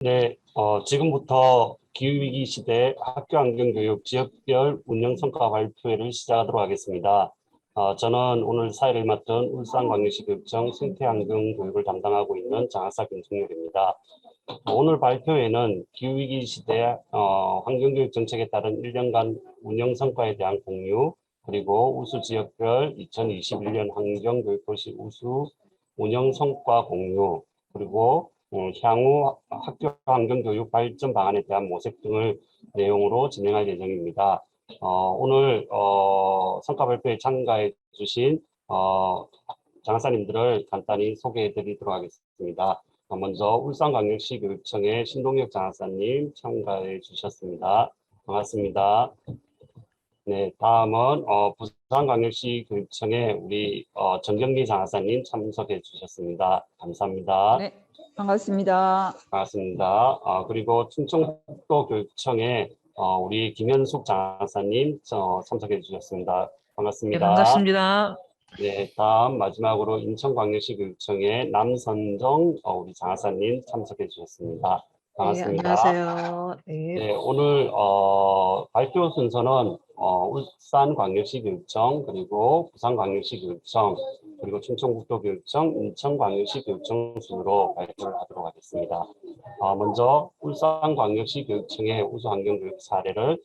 네, 지금부터 기후위기 시대 학교환경교육 지역별 운영성과 발표회를 시작하도록 하겠습니다. 저는 오늘 사회를 맡은 울산광역시 교육청 생태환경교육을 담당하고 있는 장학사 김승렬입니다. 오늘 발표회는 기후위기 시대 환경교육 정책에 따른 1년간 운영성과에 대한 공유, 그리고 우수 지역별 2021년 환경교육도시 우수 운영성과 공유, 그리고 향후 학교 환경교육 발전 방안에 대한 모색 등을 내용으로 진행할 예정입니다. 오늘 성과 발표에 참가해 주신 장학사님들을 간단히 소개해 드리도록 하겠습니다. 먼저 울산광역시 교육청의 신동혁 장학사님 참가해 주셨습니다. 반갑습니다. 네, 다음은 부산광역시 교육청의 우리 정경미 장학사님 참석해 주셨습니다. 감사합니다. 네, 반갑습니다. 반갑습니다. 그리고 충청북도교육청의 우리 김현숙 장학사님 참석해 주셨습니다. 반갑습니다. 네, 반갑습니다. 네, 다음 마지막으로 인천광역시 교육청의 남선정 우리 장학사님 참석해 주셨습니다. 반갑습니다. 네, 안녕하세요. 네. 네, 오늘 발표 순서는 울산광역시 교육청, 그리고 부산광역시 교육청, 그리고 충청북도교육청, 인천광역시 교육청 순으로 발표를 하도록 하겠습니다. 먼저 울산광역시 교육청의 우수환경교육 사례를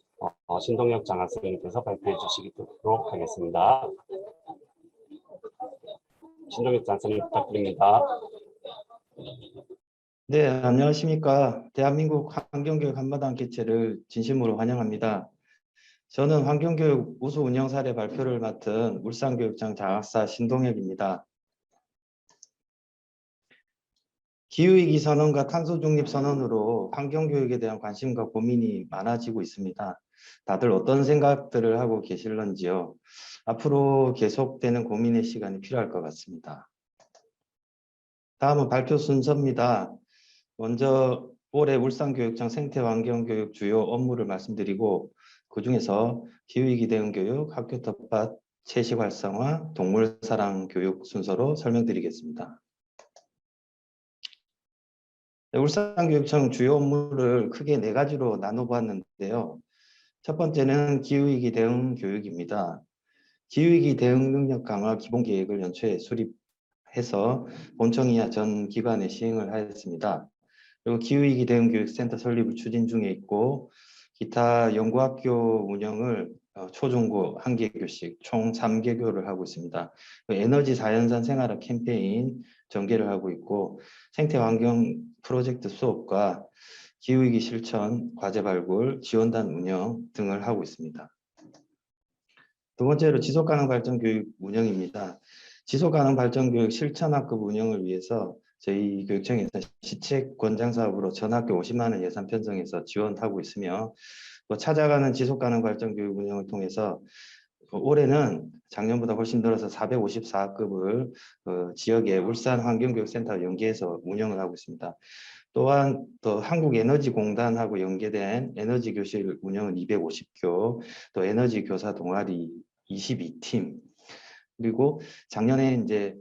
신동혁 장학생님께서 발표해 주시도록 하겠습니다. 신동혁 장학생님 부탁드립니다. 네, 안녕하십니까. 대한민국 환경교육 한마당 개최를 진심으로 환영합니다. 저는 환경교육 우수 운영 사례 발표를 맡은 울산교육청 장학사 신동혁입니다. 기후위기 선언과 탄소중립 선언으로 환경교육에 대한 관심과 고민이 많아지고 있습니다. 다들 어떤 생각들을 하고 계실런지요? 앞으로 계속되는 고민의 시간이 필요할 것 같습니다. 다음은 발표 순서입니다. 먼저 올해 울산교육청 생태환경교육 주요 업무를 말씀드리고, 그중에서 기후위기 대응 교육, 학교 텃밭, 채식 활성화, 동물사랑 교육 순서로 설명드리겠습니다. 울산교육청 주요 업무를 크게 4가지로 나눠보았는데요. 첫 번째는 기후위기 대응 교육입니다. 기후위기 대응 능력 강화 기본계획을 연초에 수립해서 본청 이하 전 기관에 시행을 하였습니다. 그리고 기후위기 대응 교육센터 설립을 추진 중에 있고, 기타 연구학교 운영을 초중고 1개교씩 총 3개교를 하고 있습니다. 에너지 자연산 생활학 캠페인 전개를 하고 있고, 생태환경 프로젝트 수업과 기후위기 실천, 과제 발굴, 지원단 운영 등을 하고 있습니다. 두 번째로 지속가능 발전 교육 운영입니다. 지속가능 발전 교육 실천학급 운영을 위해서 저희 교육청에서 시책 권장 사업으로 전학교 50만 원 예산 편성해서 지원하고 있으며, 또 찾아가는 지속가능 발전 교육 운영을 통해서 올해는 작년보다 훨씬 늘어서 454학급을 지역의 울산 환경교육센터 연계해서 운영을 하고 있습니다. 또한 또 한국에너지공단하고 연계된 에너지 교실 운영은 250교, 또 에너지 교사 동아리 22팀, 그리고 작년에 이제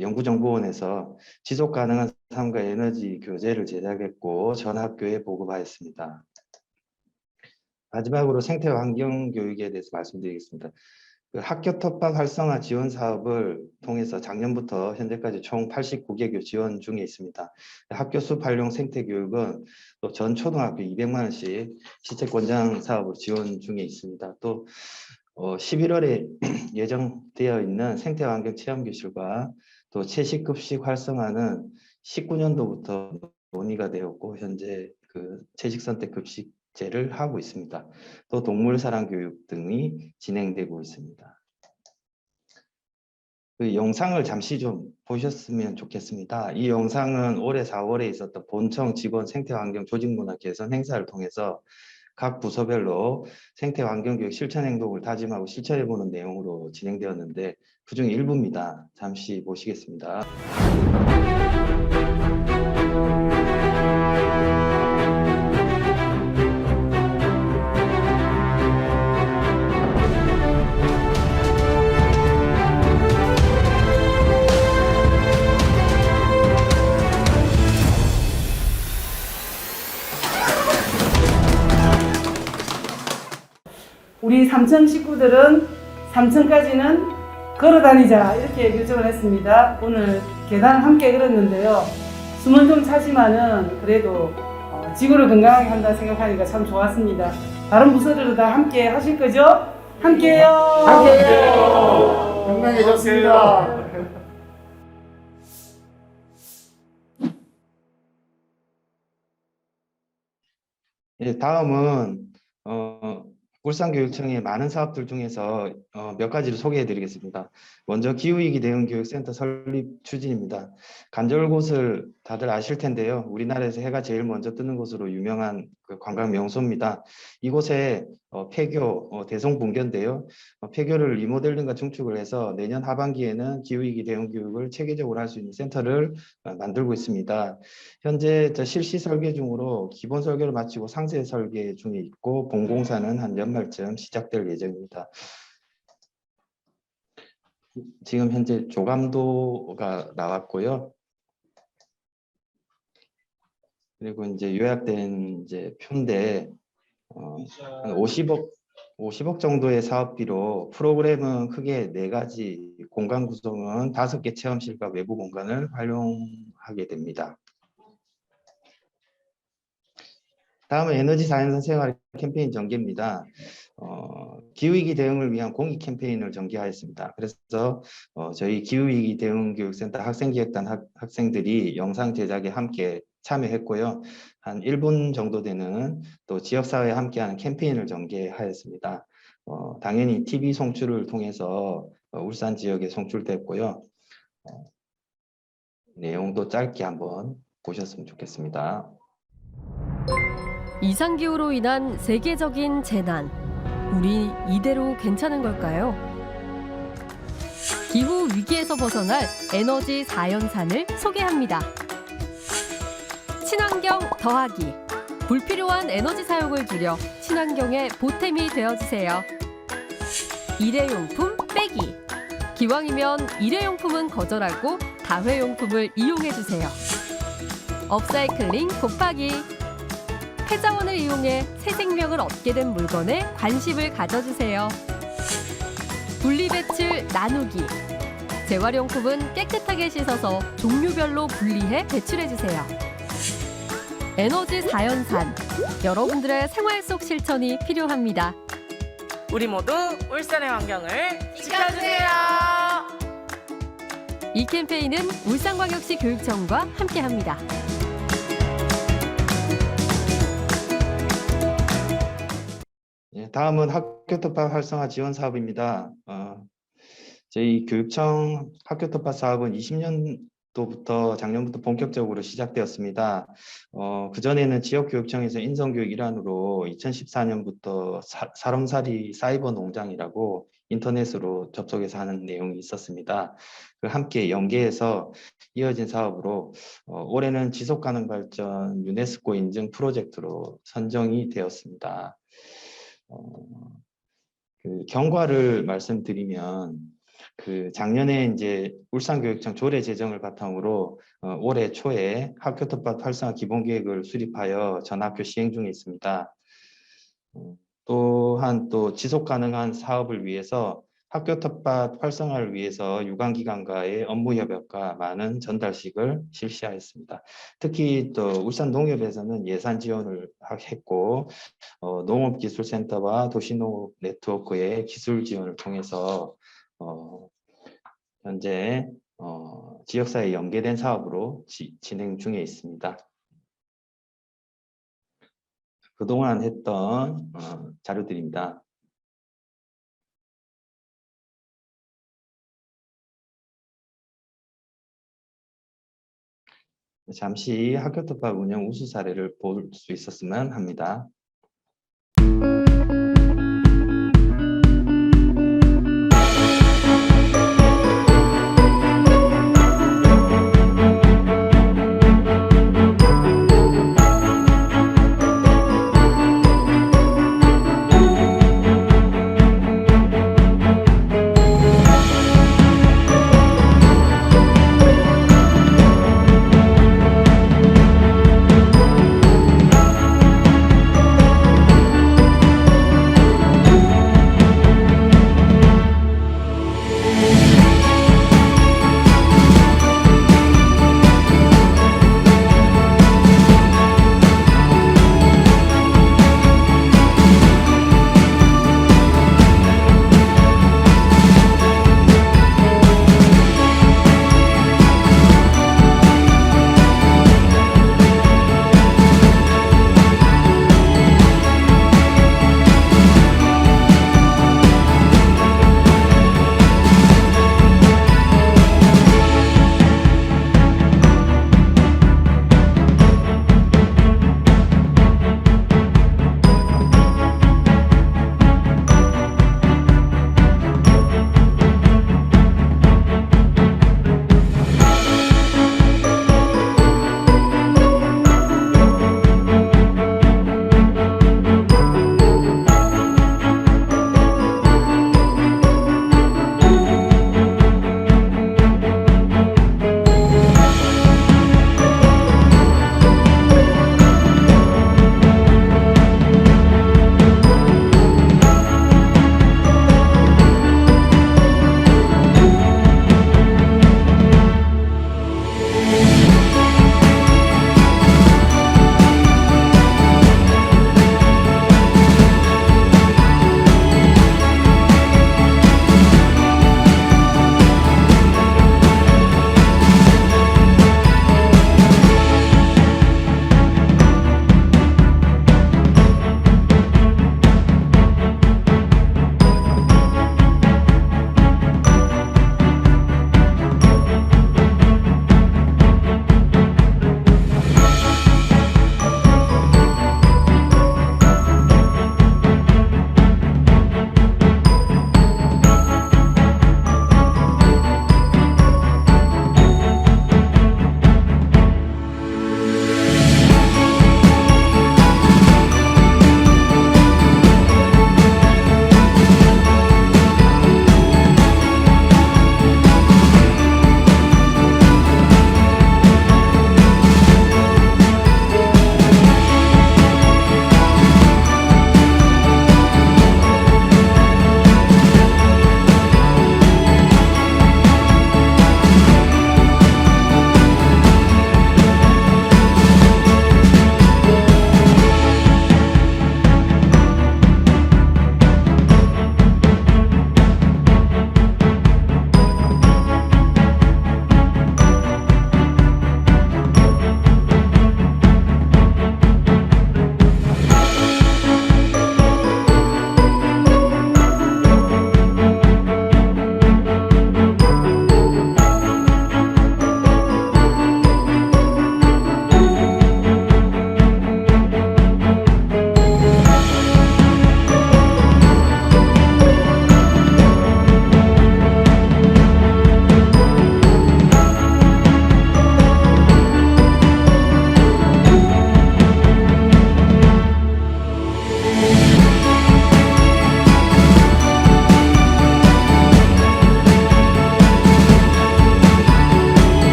연구정보원에서 지속가능한 삶과 에너지 교재를 제작했고 전 학교에 보급하였습니다. 마지막으로 생태환경교육에 대해서 말씀드리겠습니다. 학교 텃밭 활성화 지원 사업을 통해서 작년부터 현재까지 총 89개교 지원 중에 있습니다. 학교 숲 활용 생태교육은 또 전 초등학교 200만 원씩 시책 권장 사업으로 지원 중에 있습니다. 또 11월에 예정되어 있는 생태환경 체험교실과 또 채식급식 활성화는 19년도부터 논의가 되었고, 현재 그 채식선택급식제를 하고 있습니다. 또 동물사랑 교육 등이 진행되고 있습니다. 그 영상을 잠시 좀 보셨으면 좋겠습니다. 이 영상은 올해 4월에 있었던 본청 직원 생태환경 조직문화 개선 행사를 통해서 각 부서별로 생태환경교육 실천행동을 다짐하고 실천해보는 내용으로 진행되었는데, 그중 일부입니다. 잠시 보시겠습니다. 3층 식구들은 3층까지는 걸어 다니자 이렇게 결정을 했습니다. 오늘 계단을 함께 걸었는데요. 숨은 좀 차지만은 그래도 지구를 건강하게 한다 생각하니까 참 좋았습니다. 다른 부서들도 다 함께 하실 거죠? 함께해요. 함께해요. 건강해졌습니다. 예, 다음은 울산교육청의 많은 사업들 중에서 몇 가지를 소개해 드리겠습니다. 먼저 기후위기 대응 교육센터 설립 추진입니다. 간절곶을 다들 아실 텐데요. 우리나라에서 해가 제일 먼저 뜨는 곳으로 유명한 그 관광 명소입니다. 이곳에 폐교 대송분교인데요. 폐교를 리모델링과 중축을 해서 내년 하반기에는 기후위기 대응 교육을 체계적으로 할 수 있는 센터를 만들고 있습니다. 현재 실시 설계 중으로 기본 설계를 마치고 상세 설계 중에 있고 본공사는 한 연말쯤 시작될 예정입니다. 지금 현재 조감도가 나왔고요. 그리고 이제 요약된 표인데 한 50억 정도의 사업비로 프로그램은 크게 4가지, 공간 구성은 5개 체험실과 외부 공간을 활용하게 됩니다. 다음은 에너지 자연산 생활 캠페인 전개입니다. 기후위기 대응을 위한 공익 캠페인을 전개하였습니다. 그래서 저희 기후위기 대응 교육센터 학생기획단 학생들이 영상 제작에 함께 참여했고요. 한 1분 정도 되는 또 지역사회에 함께하는 캠페인을 전개하였습니다. 당연히 TV 송출을 통해서 울산 지역에 송출됐고요. 내용도 짧게 한번 보셨으면 좋겠습니다. 이상기후로 인한 세계적인 재난. 우리 이대로 괜찮은 걸까요? 기후 위기에서 벗어날 에너지 4연산을 소개합니다. 친환경 더하기. 불필요한 에너지 사용을 줄여 친환경의 보탬이 되어주세요. 일회용품 빼기. 기왕이면 일회용품은 거절하고 다회용품을 이용해주세요. 업사이클링 곱하기. 폐자원을 이용해 새 생명을 얻게 된 물건에 관심을 가져주세요. 분리배출 나누기. 재활용품은 깨끗하게 씻어서 종류별로 분리해 배출해주세요. 에너지 4연산. 여러분들의 생활 속 실천이 필요합니다. 우리 모두 울산의 환경을 지켜주세요. 이 캠페인은 울산광역시 교육청과 함께합니다. 다음은 학교突破 활성화 지원 사업입니다. 저희 교육청 학교突破 사업은 20년도부터 작년부터 본격적으로 시작되었습니다. 그전에는 지역교육청에서 인성교육 일환으로 2014년부터 사람살이 사이버 농장이라고 인터넷으로 접속해서 하는 내용이 있었습니다. 함께 연계해서 이어진 사업으로 올해는 지속가능발전 유네스코 인증 프로젝트로 선정이 되었습니다. 그 경과를 말씀드리면 작년에 이제 울산교육청 조례 제정을 바탕으로 올해 초에 학교突破 활성화 기본계획을 수립하여 전학교 시행 중에 있습니다. 또한 또 지속 가능한 사업을 위해서 학교突破 활성화를 위해서 유관기관과의 업무 협약과 많은 전달식을 실시하였습니다. 특히 또 울산농협에서는 예산 지원을 했고 농업기술센터와 도시농업 네트워크의 기술 지원을 통해서 현재 지역사회에 연계된 사업으로 진행 중에 있습니다. 그동안 했던 자료들입니다. 잠시 학교突破 운영 우수 사례를 볼 수 있었으면 합니다.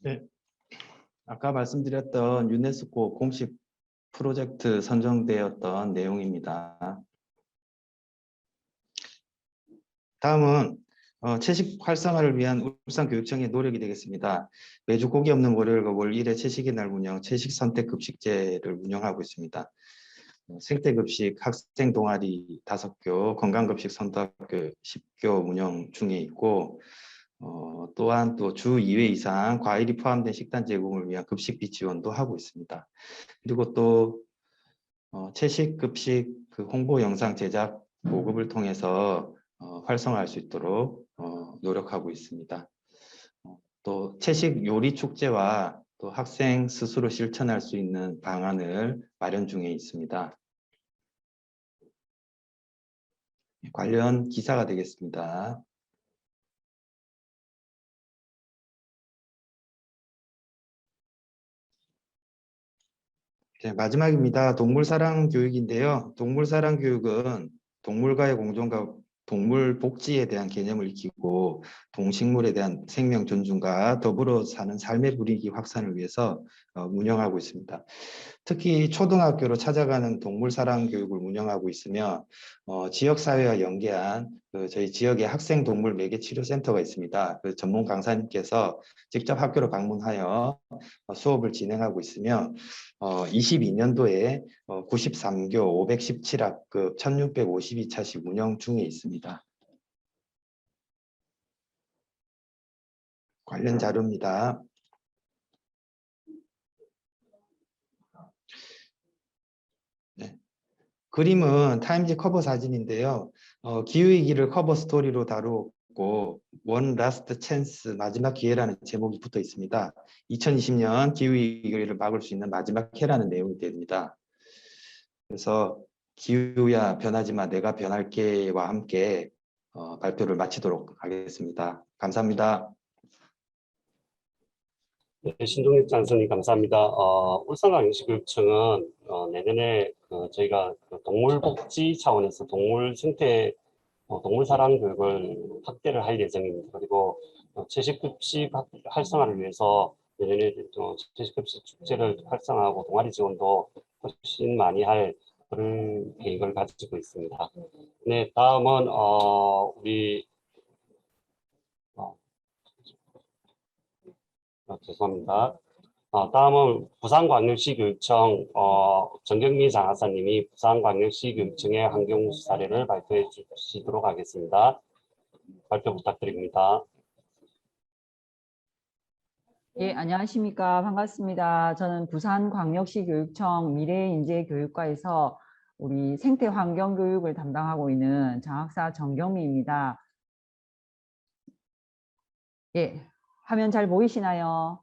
네. 아까 말씀드렸던 유네스코 공식 프로젝트 선정되었던 내용입니다. 다음은 채식 활성화를 위한 울산교육청의 노력이 되겠습니다. 매주 고기 없는 월요일과 월 1회 채식의 날 운영, 채식 선택 급식제를 운영하고 있습니다. 생태급식 학생 동아리 5교, 건강급식 선도학교 10교 운영 중에 있고, 또한 또 주 2회 이상 과일이 포함된 식단 제공을 위한 급식비 지원도 하고 있습니다. 그리고 또 채식 급식 그 홍보 영상 제작 보급을 통해서 활성화할 수 있도록 노력하고 있습니다. 또 채식 요리 축제와 또 학생 스스로 실천할 수 있는 방안을 마련 중에 있습니다. 관련 기사가 되겠습니다. 네, 마지막입니다. 동물사랑 교육인데요. 동물사랑 교육은 동물과의 공존과 동물 복지에 대한 개념을 익히고 동식물에 대한 생명 존중과 더불어 사는 삶의 분위기 확산을 위해서 운영하고 있습니다. 특히 초등학교로 찾아가는 동물사랑 교육을 운영하고 있으며 지역사회와 연계한 저희 지역의 학생 동물 매개치료센터가 있습니다. 그 전문 강사님께서 직접 학교로 방문하여 수업을 진행하고 있으며 22년도에 93교 517학급 1652차씩 운영 중에 있습니다. 관련 자료입니다. 네. 그림은 타임지 커버 사진인데요. 기후위기를 커버 스토리로 다루고 원 라스트 찬스 마지막 기회라는 제목이 붙어 있습니다. 2020년 기후위기를 막을 수 있는 마지막 해라는 내용이 됩니다. 그래서 기후야 변하지 마 내가 변할게와 함께 발표를 마치도록 하겠습니다. 감사합니다. 네, 신동엽 장선님 감사합니다. 울산광역시교육청은 내년에 저희가 동물복지 차원에서 동물 생태 동물사랑 교육을 확대를 할 예정입니다. 그리고 채식급식 활성화를 위해서 내년에 채식급식 축제를 활성화하고 동아리 지원도 훨씬 많이 할 그런 계획을 가지고 있습니다. 네, 다음은 우리 죄송합니다. 다음은 부산광역시교육청 정경미 장하사님이 부산광역시교육청의 환경우수 사례를 발표해 주시도록 하겠습니다. 발표 부탁드립니다. 예, 안녕하십니까. 반갑습니다. 저는 부산광역시 교육청 미래인재교육과에서 우리 생태환경교육을 담당하고 있는 장학사 정경미입니다. 예, 화면 잘 보이시나요?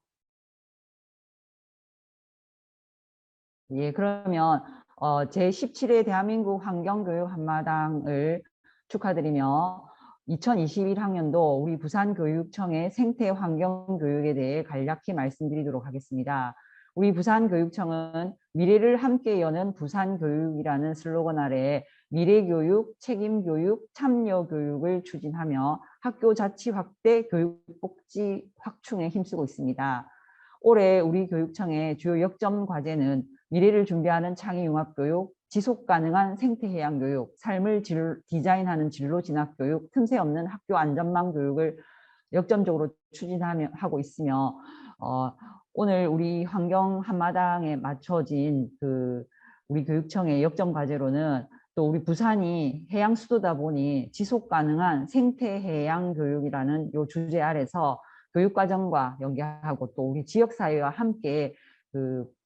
예, 그러면 제17회 대한민국 환경교육 한마당을 축하드리며 2021학년도 우리 부산교육청의 생태환경교육에 대해 간략히 말씀드리도록 하겠습니다. 우리 부산교육청은 미래를 함께 여는 부산교육이라는 슬로건 아래 미래교육, 책임교육, 참여교육을 추진하며 학교 자치 확대, 교육복지 확충에 힘쓰고 있습니다. 올해 우리 교육청의 주요 역점 과제는 미래를 준비하는 창의융합교육, 지속가능한 생태해양교육, 삶을 디자인하는 진로 진학교육, 틈새 없는 학교 안전망 교육을 역점적으로 추진하고 있으며 오늘 우리 환경 한마당에 맞춰진 우리 교육청의 역점 과제로는 또 우리 부산이 해양 수도다 보니 지속가능한 생태해양 교육이라는 요 주제 아래서 교육과정과 연계하고 또 우리 지역사회와 함께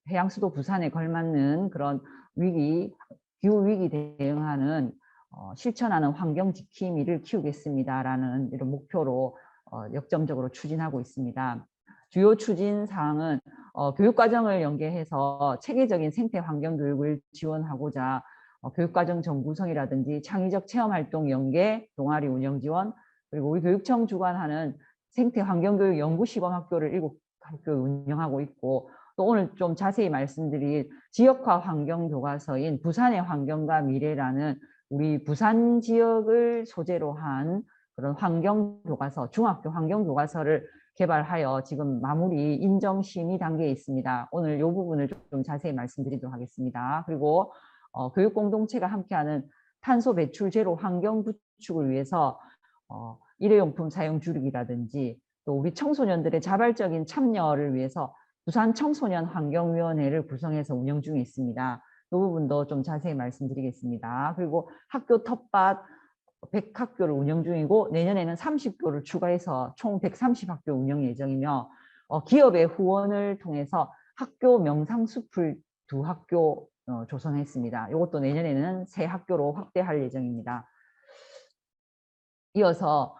해양 수도 부산에 걸맞는 그런 기후위기 대응하는 실천하는 환경 지킴이를 키우겠습니다라는 이런 목표로 역점적으로 추진하고 있습니다. 주요 추진 사항은 교육과정을 연계해서 체계적인 생태 환경 교육을 지원하고자 교육과정 정구성이라든지 창의적 체험활동 연계, 동아리 운영 지원, 그리고 우리 교육청 주관하는 생태 환경교육 연구시범학교를 7학교 운영하고 있고 또 오늘 좀 자세히 말씀드릴 지역화 환경교과서인 부산의 환경과 미래라는 우리 부산 지역을 소재로 한 그런 환경교과서, 중학교 환경교과서를 개발하여 지금 마무리 인정 심의 단계에 있습니다. 오늘 이 부분을 좀 자세히 말씀드리도록 하겠습니다. 그리고 교육 공동체가 함께하는 탄소 배출 제로 환경 구축을 위해서 일회용품 사용 줄이기라든지 또 우리 청소년들의 자발적인 참여를 위해서 부산 청소년 환경위원회를 구성해서 운영 중에 있습니다. 이 부분도 좀 자세히 말씀드리겠습니다. 그리고 학교 텃밭 100학교를 운영 중이고 내년에는 30교를 추가해서 총 130학교 운영 예정이며 기업의 후원을 통해서 학교 명상숲을 2학교 조성했습니다. 이것도 내년에는 3학교로 확대할 예정입니다. 이어서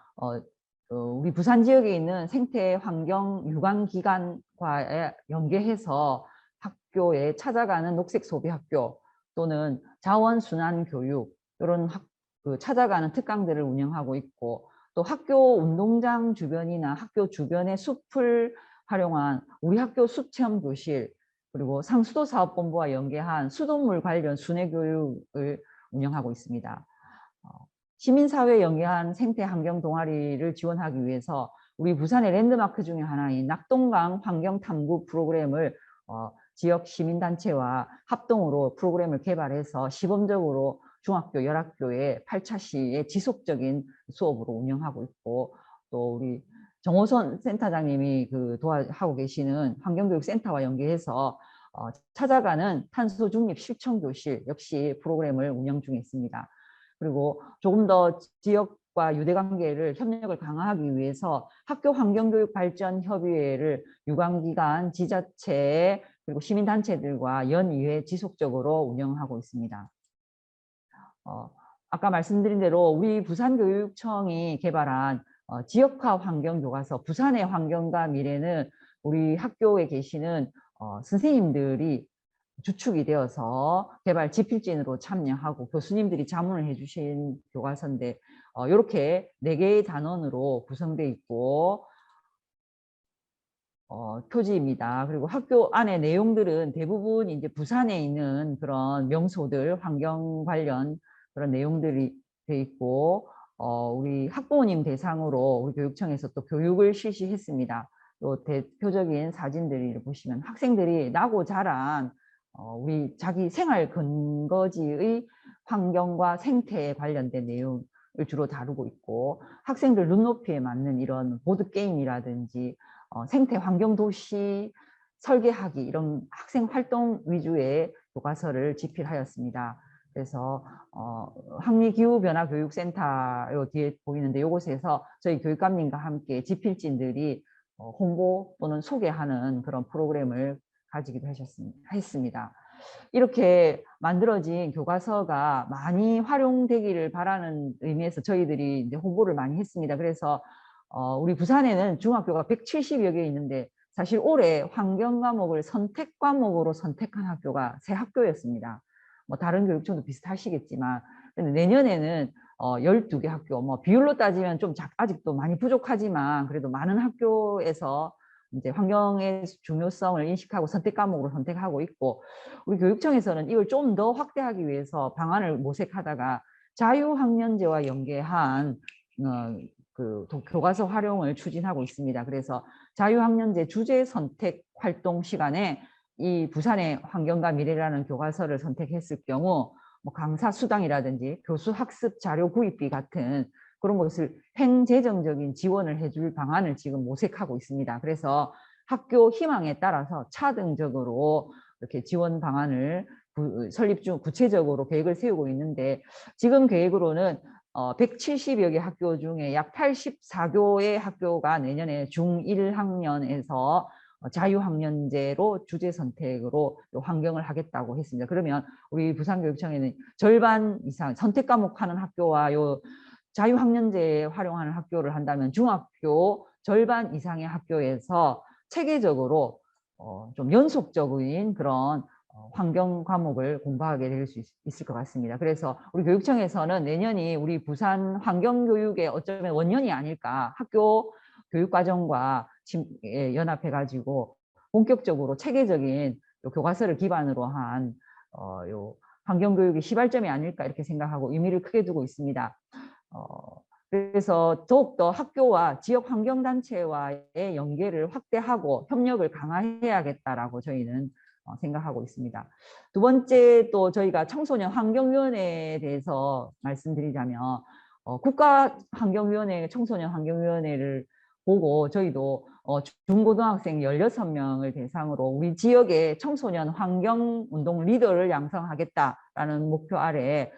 우리 부산 지역에 있는 생태환경유관기관과 연계해서 학교에 찾아가는 녹색 소비 학교 또는 자원순환교육 이런 찾아가는 특강들을 운영하고 있고 또 학교 운동장 주변이나 학교 주변의 숲을 활용한 우리 학교 숲체험교실 그리고 상수도사업본부와 연계한 수돗물 관련 순회교육을 운영하고 있습니다. 시민사회에 연계한 생태환경 동아리를 지원하기 위해서 우리 부산의 랜드마크 중에 하나인 낙동강 환경탐구 프로그램을 지역 시민단체와 합동으로 프로그램을 개발해서 시범적으로 중학교 10학교에 8차시의 지속적인 수업으로 운영하고 있고 또 우리 정호선 센터장님이 하고 계시는 환경교육센터와 연계해서 찾아가는 탄소 중립 실천교실 역시 프로그램을 운영 중에 있습니다. 그리고 조금 더 지역과 유대관계를 협력을 강화하기 위해서 학교 환경교육 발전 협의회를 유관기관, 지자체 그리고 시민단체들과 연이회 지속적으로 운영하고 있습니다. 아까 말씀드린 대로 우리 부산교육청이 개발한 지역화 환경교과서 부산의 환경과 미래는 우리 학교에 계시는 선생님들이 주축이 되어서 개발 지필진으로 참여하고 교수님들이 자문을 해주신 교과서인데 이렇게 4개의 단원으로 구성되어 있고 표지입니다. 그리고 학교 안에 내용들은 대부분 이제 부산에 있는 그런 명소들 환경 관련 그런 내용들이 돼 있고 우리 학부모님 대상으로 우리 교육청에서 또 교육을 실시했습니다. 또 대표적인 사진들을 보시면 학생들이 나고 자란 우리 자기 생활 근거지의 환경과 생태에 관련된 내용을 주로 다루고 있고 학생들 눈높이에 맞는 이런 보드게임이라든지 생태 환경 도시 설계하기 이런 학생 활동 위주의 교과서를 집필하였습니다. 그래서 한미기후변화교육센터 요 뒤에 보이는데 이곳에서 저희 교육감님과 함께 집필진들이 홍보 또는 소개하는 그런 프로그램을 가지기도 했습니다. 이렇게 만들어진 교과서가 많이 활용되기를 바라는 의미에서 저희들이 이제 홍보를 많이 했습니다. 그래서 우리 부산에는 중학교가 170여 개 있는데 사실 올해 환경 과목을 선택 과목으로 선택한 학교가 3학교였습니다. 뭐 다른 교육청도 비슷하시겠지만 근데 내년에는 12개 학교 뭐 비율로 따지면 좀 아직도 많이 부족하지만 그래도 많은 학교에서 이제 환경의 중요성을 인식하고 선택 과목으로 선택하고 있고 우리 교육청에서는 이걸 좀 더 확대하기 위해서 방안을 모색하다가 자유학년제와 연계한 교과서 활용을 추진하고 있습니다. 그래서 자유학년제 주제 선택 활동 시간에 이 부산의 환경과 미래라는 교과서를 선택했을 경우 뭐 강사 수당이라든지 교수 학습 자료 구입비 같은 그런 것을 행재정적인 지원을 해줄 방안을 지금 모색하고 있습니다. 그래서 학교 희망에 따라서 차등적으로 이렇게 지원 방안을 설립 중 구체적으로 계획을 세우고 있는데 지금 계획으로는 170여 개 학교 중에 약 84교의 학교가 내년에 중1학년에서 자유학년제로 주제 선택으로 환경을 하겠다고 했습니다. 그러면 우리 부산교육청에는 절반 이상 선택 과목 하는 학교와 자유학년제 활용하는 학교를 한다면 중학교 절반 이상의 학교에서 체계적으로 좀 연속적인 그런 환경 과목을 공부하게 될 수 있을 것 같습니다. 그래서 우리 교육청에서는 내년이 우리 부산 환경교육의 어쩌면 원년이 아닐까 학교 교육과정과 연합해가지고 본격적으로 체계적인 교과서를 기반으로 한 환경교육의 시발점이 아닐까 이렇게 생각하고 의미를 크게 두고 있습니다. 그래서 더욱더 학교와 지역 환경단체와의 연계를 확대하고 협력을 강화해야겠다라고 저희는 생각하고 있습니다. 두 번째 또 저희가 청소년 환경위원회에 대해서 말씀드리자면 국가환경위원회, 청소년 환경위원회를 보고 저희도 중고등학생 16명을 대상으로 우리 지역의 청소년 환경운동 리더를 양성하겠다라는 목표 아래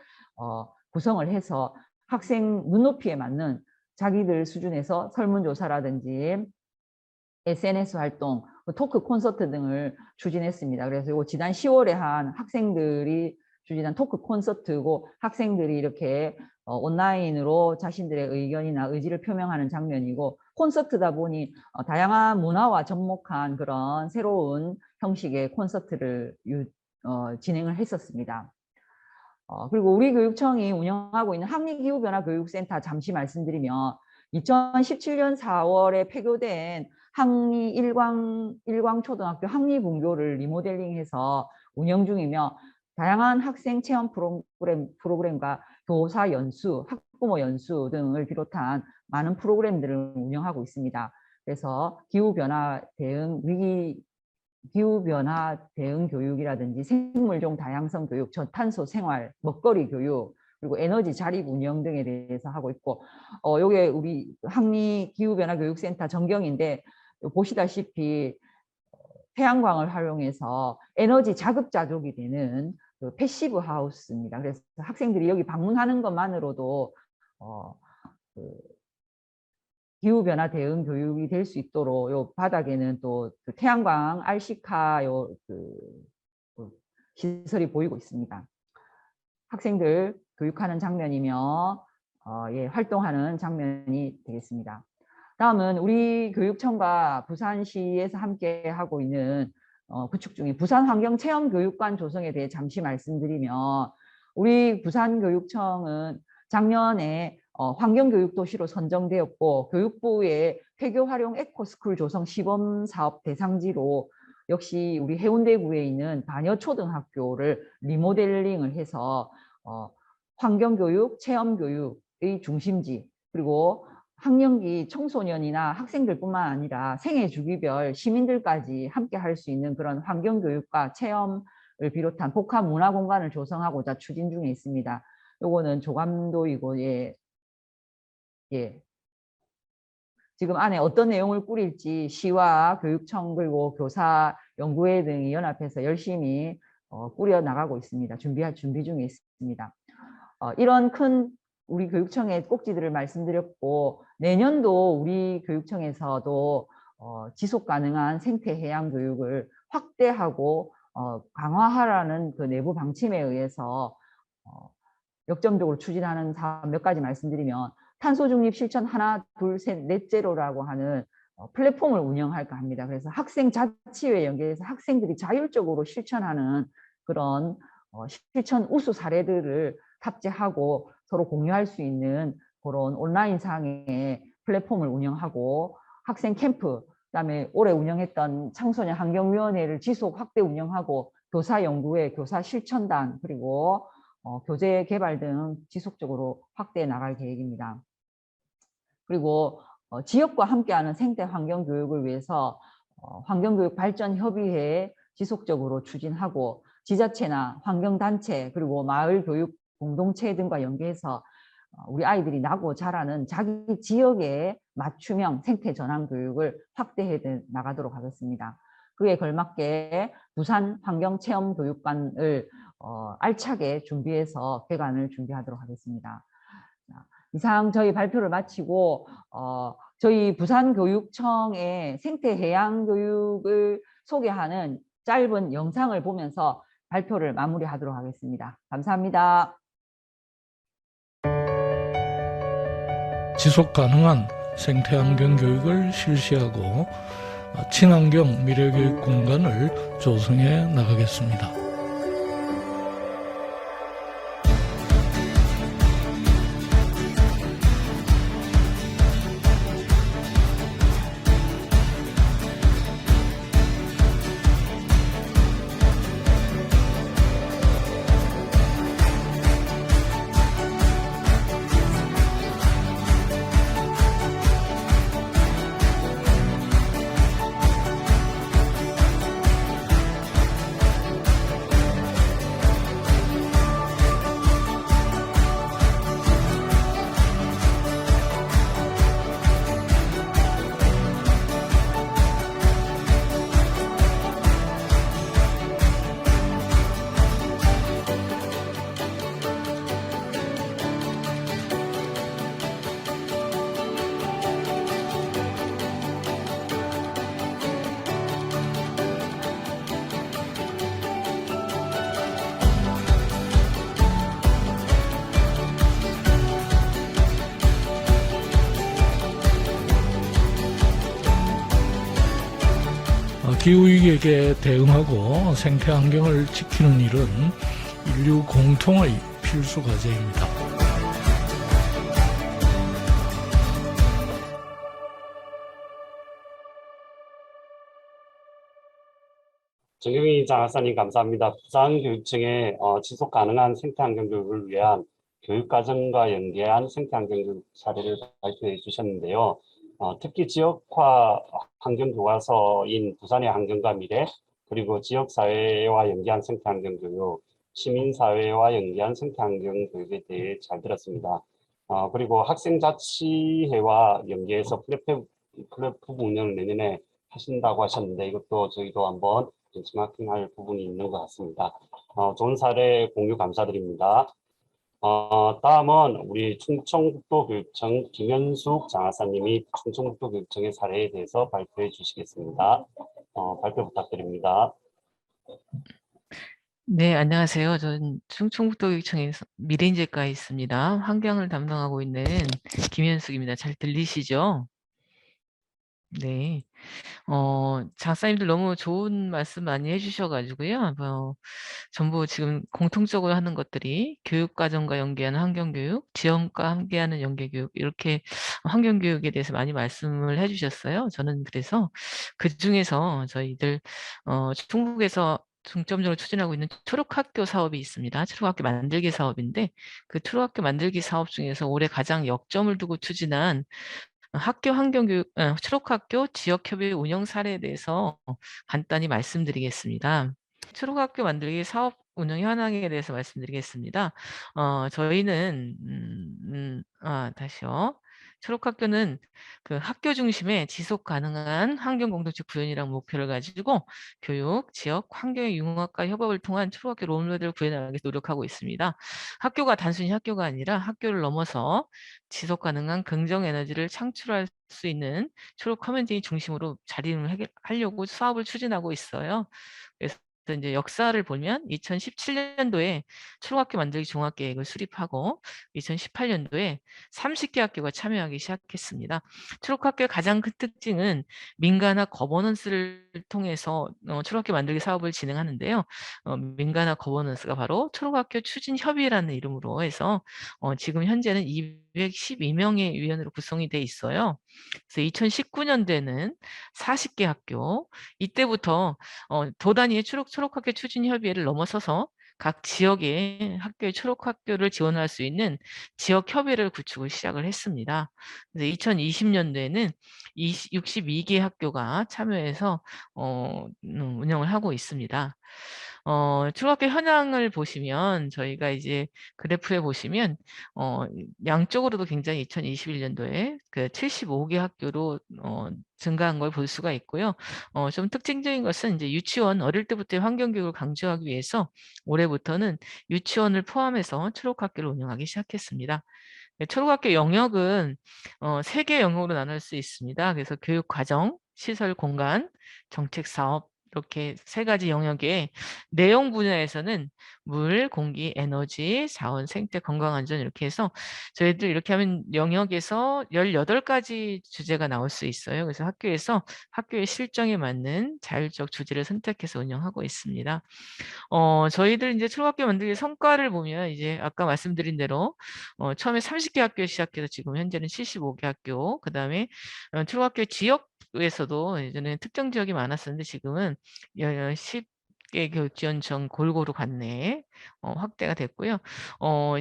구성을 해서 학생 눈높이에 맞는 자기들 수준에서 설문조사라든지 SNS 활동, 토크 콘서트 등을 추진했습니다. 그래서 이거 지난 10월에 한 학생들이 추진한 토크 콘서트고 학생들이 이렇게 온라인으로 자신들의 의견이나 의지를 표명하는 장면이고 콘서트다 보니 다양한 문화와 접목한 그런 새로운 형식의 콘서트를 진행을 했었습니다. 그리고 우리 교육청이 운영하고 있는 학리기후변화교육센터 잠시 말씀드리면 2017년 4월에 폐교된 학리 일광초등학교 학리분교를 리모델링해서 운영 중이며 다양한 학생 체험 프로그램과 교사 연수, 학부모 연수 등을 비롯한 많은 프로그램들을 운영하고 있습니다. 그래서 기후변화 대응 교육이라든지 생물종 다양성 교육, 저탄소 생활, 먹거리 교육, 그리고 에너지 자립 운영 등에 대해서 하고 있고 요게 우리 학리 기후변화 교육센터 전경인데 보시다시피 태양광을 활용해서 에너지 자급자족이 되는 그 패시브 하우스입니다. 그래서 학생들이 여기 방문하는 것만으로도 기후변화 대응 교육이 될 수 있도록 요 바닥에는 또 그 태양광 RC카 시설이 보이고 있습니다. 학생들 교육하는 장면이며 활동하는 장면이 되겠습니다. 다음은 우리 교육청과 부산시에서 함께 하고 있는 구축 중인 부산환경체험교육관 조성에 대해 잠시 말씀드리면 우리 부산교육청은 작년에 환경교육도시로 선정되었고 교육부의 폐교활용 에코스쿨 조성 시범사업 대상지로 역시 우리 해운대구에 있는 반여초등학교를 리모델링을 해서 환경교육, 체험교육의 중심지 그리고 학령기 청소년이나 학생들뿐만 아니라 생애 주기별 시민들까지 함께 할 수 있는 그런 환경교육과 체험을 비롯한 복합 문화 공간을 조성하고자 추진 중에 있습니다. 요거는 조감도이고 지금 안에 어떤 내용을 꾸릴지 시와 교육청 그리고 교사 연구회 등이 연합해서 열심히 꾸려 나가고 있습니다. 준비 중에 있습니다. 이런 큰 우리 교육청의 꼭지들을 말씀드렸고 내년도 우리 교육청에서도 지속 가능한 생태 해양 교육을 확대하고 강화하라는 그 내부 방침에 의해서 역점적으로 추진하는 사업 몇 가지 말씀드리면 탄소 중립 실천 하나, 둘, 셋, 넷제로라고 하는 플랫폼을 운영할까 합니다. 그래서 학생 자치회 연계해서 학생들이 자율적으로 실천하는 그런 실천 우수 사례들을 탑재하고 서로 공유할 수 있는 그런 온라인상의 플랫폼을 운영하고 학생 캠프, 그다음에 올해 운영했던 청소년 환경위원회를 지속 확대 운영하고 교사 연구회, 교사 실천단 그리고 교재 개발 등 지속적으로 확대해 나갈 계획입니다. 그리고 지역과 함께하는 생태 환경 교육을 위해서 환경교육 발전협의회 지속적으로 추진하고 지자체나 환경단체 그리고 마을교육 공동체 등과 연계해서 우리 아이들이 나고 자라는 자기 지역의 맞춤형 생태 전환 교육을 확대해 나가도록 하겠습니다. 그에 걸맞게 부산 환경체험교육관을 알차게 준비해서 개관을 준비하도록 하겠습니다. 이상 저희 발표를 마치고 저희 부산교육청의 생태해양교육을 소개하는 짧은 영상을 보면서 발표를 마무리하도록 하겠습니다. 감사합니다. 지속 가능한 생태환경 교육을 실시하고 친환경 미래교육 공간을 조성해 나가겠습니다. 기후위기에 대응하고 생태 환경을 지키는 일은 인류 공통의 필수 과제입니다. 정경희 장학사님 감사합니다. 부산교육청의 지속 가능한 생태환경 교육을 위한 교육과정과 연계한 생태환경 교육 사례를 발표해 주셨는데요. 특히 지역화 환경교과서인 부산의 환경과 미래, 그리고 지역사회와 연계한 생태환경 교육, 시민사회와 연계한 생태환경 교육에 대해 잘 들었습니다. 그리고 학생자치회와 연계해서 플랫폼 운영을 내년에 하신다고 하셨는데 이것도 저희도 한번 벤치마킹할 부분이 있는 것 같습니다. 좋은 사례 공유 감사드립니다. 다음은 우리 충청북도교육청 김현숙 장하사님이 충청북도교육청의 사례에 대해서 발표해 주시겠습니다. 발표 부탁드립니다. 네, 안녕하세요. 저는 충청북도교육청에 미래인재과에 있습니다. 환경을 담당하고 있는 김현숙입니다. 잘 들리시죠? 네. 장사님들 너무 좋은 말씀 많이 해주셔가지고요. 전부 지금 공통적으로 하는 것들이 교육과정과 연계하는 환경교육, 지원과 함께하는 연계교육, 이렇게 환경교육에 대해서 많이 말씀을 해주셨어요. 저는 그래서 그 중에서 저희들 충북에서 중점적으로 추진하고 있는 초록학교 사업이 있습니다. 초록학교 만들기 사업인데 그 초록학교 만들기 사업 중에서 올해 가장 역점을 두고 추진한 학교 환경교육, 초록학교 지역협의 운영 사례에 대해서 간단히 말씀드리겠습니다. 초록학교 만들기 사업 운영 현황에 대해서 말씀드리겠습니다. 저희는 다시요. 초록학교는 그 학교 중심의 지속 가능한 환경 공동체 구현이라는 목표를 가지고 교육, 지역, 환경의 융합과 협업을 통한 초록학교 롤모델을 구현하기 위해서 노력하고 있습니다. 학교가 단순히 학교가 아니라 학교를 넘어서 지속 가능한 긍정 에너지를 창출할 수 있는 초록 커뮤니티 중심으로 자리를 하려고 사업을 추진하고 있어요. 그래서 이제 역사를 보면 2017년도에 초록학교 만들기 종합계획을 수립하고 2018년도에 30개 학교가 참여하기 시작했습니다. 초록학교의 가장 큰 특징은 민간화 거버넌스를 통해서 초록학교 만들기 사업을 진행하는데요. 민간화 거버넌스가 바로 초록학교 추진협의회라는 이름으로 해서 지금 현재는 212명의 위원으로 구성이 돼 있어요. 그래서 2019년도에는 40개 학교, 이때부터 도단위의 초록학교 추진협의회를 넘어서서 각 지역의 학교의 초록학교를 지원할 수 있는 지역협의회를 구축을 시작을 했습니다. 그래서 2020년도에는 62개 학교가 참여해서 운영을 하고 있습니다. 초록학교 현황을 보시면 저희가 이제 그래프에 보시면 양쪽으로도 굉장히 2021년도에 그 75개 학교로 증가한 걸 볼 수가 있고요. 좀 특징적인 것은 이제 유치원 어릴 때부터의 환경교육을 강조하기 위해서 올해부터는 유치원을 포함해서 초록학교를 운영하기 시작했습니다. 초록학교 영역은 3개 영역으로 나눌 수 있습니다. 그래서 교육과정, 시설 공간, 정책사업, 이렇게 3가지 영역의 내용 분야에서는 물, 공기, 에너지, 자원, 생태, 건강안전 이렇게 해서 저희들 이렇게 하면 영역에서 18가지 주제가 나올 수 있어요. 그래서 학교에서 학교의 실정에 맞는 자율적 주제를 선택해서 운영하고 있습니다. 저희들 이제 초록학교 만들기 성과를 보면 이제 아까 말씀드린 대로 처음에 30개 학교 시작해서 지금 현재는 75개 학교, 그 다음에 초록학교 지역에서도 예전에 특정 지역이 많았었는데 지금은 10개 교육지원청 골고루 갔네 확대가 됐고요.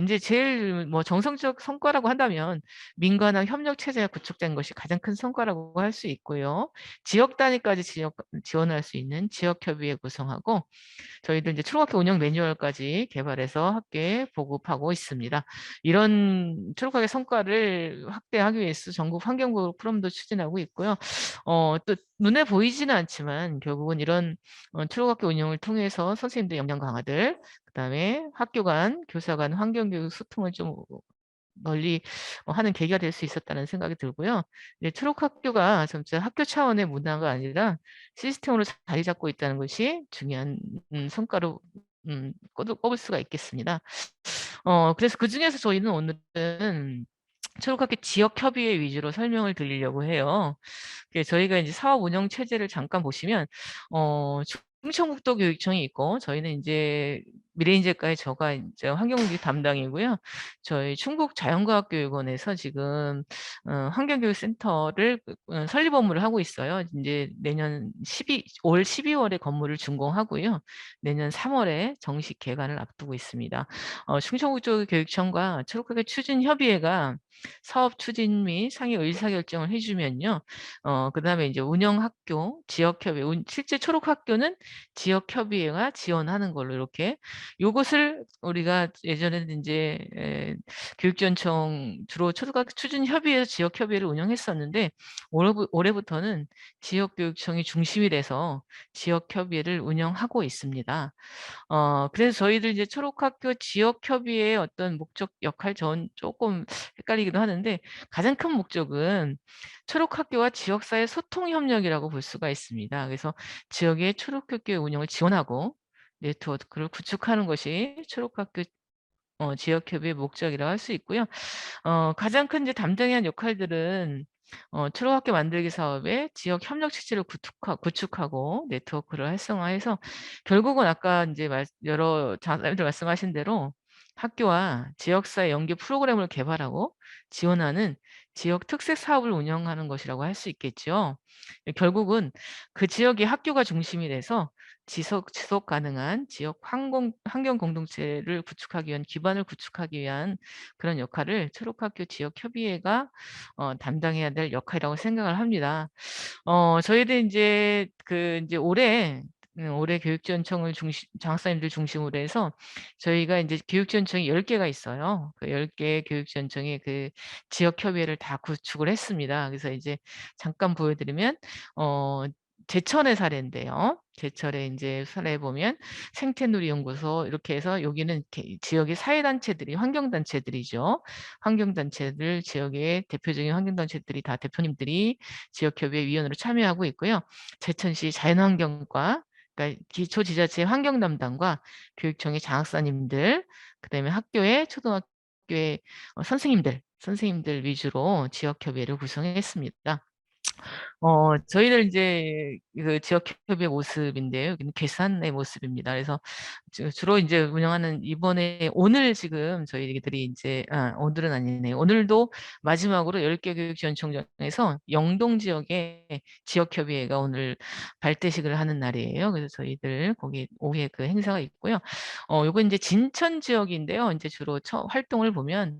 이제 제일 뭐 정성적 성과라고 한다면 민간화 협력 체제가 구축된 것이 가장 큰 성과라고 할 수 있고요. 지역 단위까지 지원할 수 있는 지역협의회 구성하고 저희들 이제 초록학교 운영 매뉴얼까지 개발해서 학교에 보급하고 있습니다. 이런 초록학교 성과를 확대하기 위해서 전국 환경보호 프로그램도 추진하고 있고요. 또 눈에 보이지는 않지만 결국은 이런 초록학교 운영을 통해서 선생님들 역량 강화들, 그다음에 학교 간, 교사 간 환경교육 소통을 좀 널리 하는 계기가 될 수 있었다는 생각이 들고요. 이제 초록학교가 진짜 학교 차원의 문화가 아니라 시스템으로 자리 잡고 있다는 것이 중요한 성과로 꼽을 수가 있겠습니다. 그래서 그중에서 저희는 오늘은 초록학교 지역협의회 위주로 설명을 드리려고 해요. 저희가 이제 사업 운영 체제를 잠깐 보시면 충청북도 교육청이 있고 저희는 이제 미래인재과의 저가 이제 환경교육 담당이고요. 저희 충북자연과학교육원에서 지금 환경교육센터를 설립 업무를 하고 있어요. 이제 내년 올 12월에 건물을 준공하고요. 내년 3월에 정식 개관을 앞두고 있습니다. 충청북도 교육청과 초록학교 추진협의회가 사업 추진 및 상위 의사결정을 해주면요. 그다음에 이제 운영학교, 지역협의회, 실제 초록학교는 지역협의회가 지원하는 걸로 이렇게 요것을 우리가 예전에는 이제 교육지원청 주로 초등학교 추진협의회에서 지역협의회를 운영했었는데 올해부터는 지역교육청이 중심이 돼서 지역협의회를 운영하고 있습니다. 그래서 저희들 이제 초록학교 지역협의회의 어떤 목적 역할 전 조금 헷갈리기도 하는데 가장 큰 목적은 초록학교와 지역사회 소통 협력이라고 볼 수가 있습니다. 그래서 지역의 초록학교의 운영을 지원하고 네트워크를 구축하는 것이 초록학교 지역협의회 목적이라고 할 수 있고요. 가장 큰 이제 담당해야 할 역할들은 초록학교 만들기 사업에 지역 협력 체제를 구축하고 네트워크를 활성화해서 결국은 아까 이제 여러 장사님들 말씀하신 대로 학교와 지역사회 연계 프로그램을 개발하고 지원하는 지역 특색 사업을 운영하는 것이라고 할 수 있겠죠. 결국은 그 지역의 학교가 중심이 돼서 지속 가능한 지역 환경 공동체를 구축하기 위한 기반을 구축하기 위한 그런 역할을 초록학교 지역협의회가 담당해야 될 역할이라고 생각을 합니다. 저희들 이제 이제 올해 교육지원청을 장학사님들 중심으로 해서 저희가 이제 교육지원청이 10개가 있어요. 그 10개 교육지원청의 그 지역협의회를 다 구축을 했습니다. 그래서 이제 잠깐 보여드리면 제천의 사례인데요. 제천의 이제 사례 보면 생태누리연구소 이렇게 해서 여기는 지역의 사회단체들이 환경단체들이죠. 환경단체들 지역의 대표적인 환경단체들이 다 대표님들이 지역협의회 위원으로 참여하고 있고요. 제천시 자연환경과 그러니까 기초지자체 환경 담당과 교육청의 장학사님들, 그다음에 학교의 초등학교의 선생님들 위주로 지역협의회를 구성했습니다. 저희들 이제 그 지역협의회 모습인데요. 여기는 괴산의 모습입니다. 그래서 주로 이제 운영하는 이번에 오늘 지금 저희들이 이제 오늘은 아니네요. 오늘도 마지막으로 10개 교육지원청장에서 영동 지역의 지역협의회가 오늘 발대식을 하는 날이에요. 그래서 저희들 거기 오후에 그 행사가 있고요. 요거 이제 진천 지역인데요. 이제 주로 활동을 보면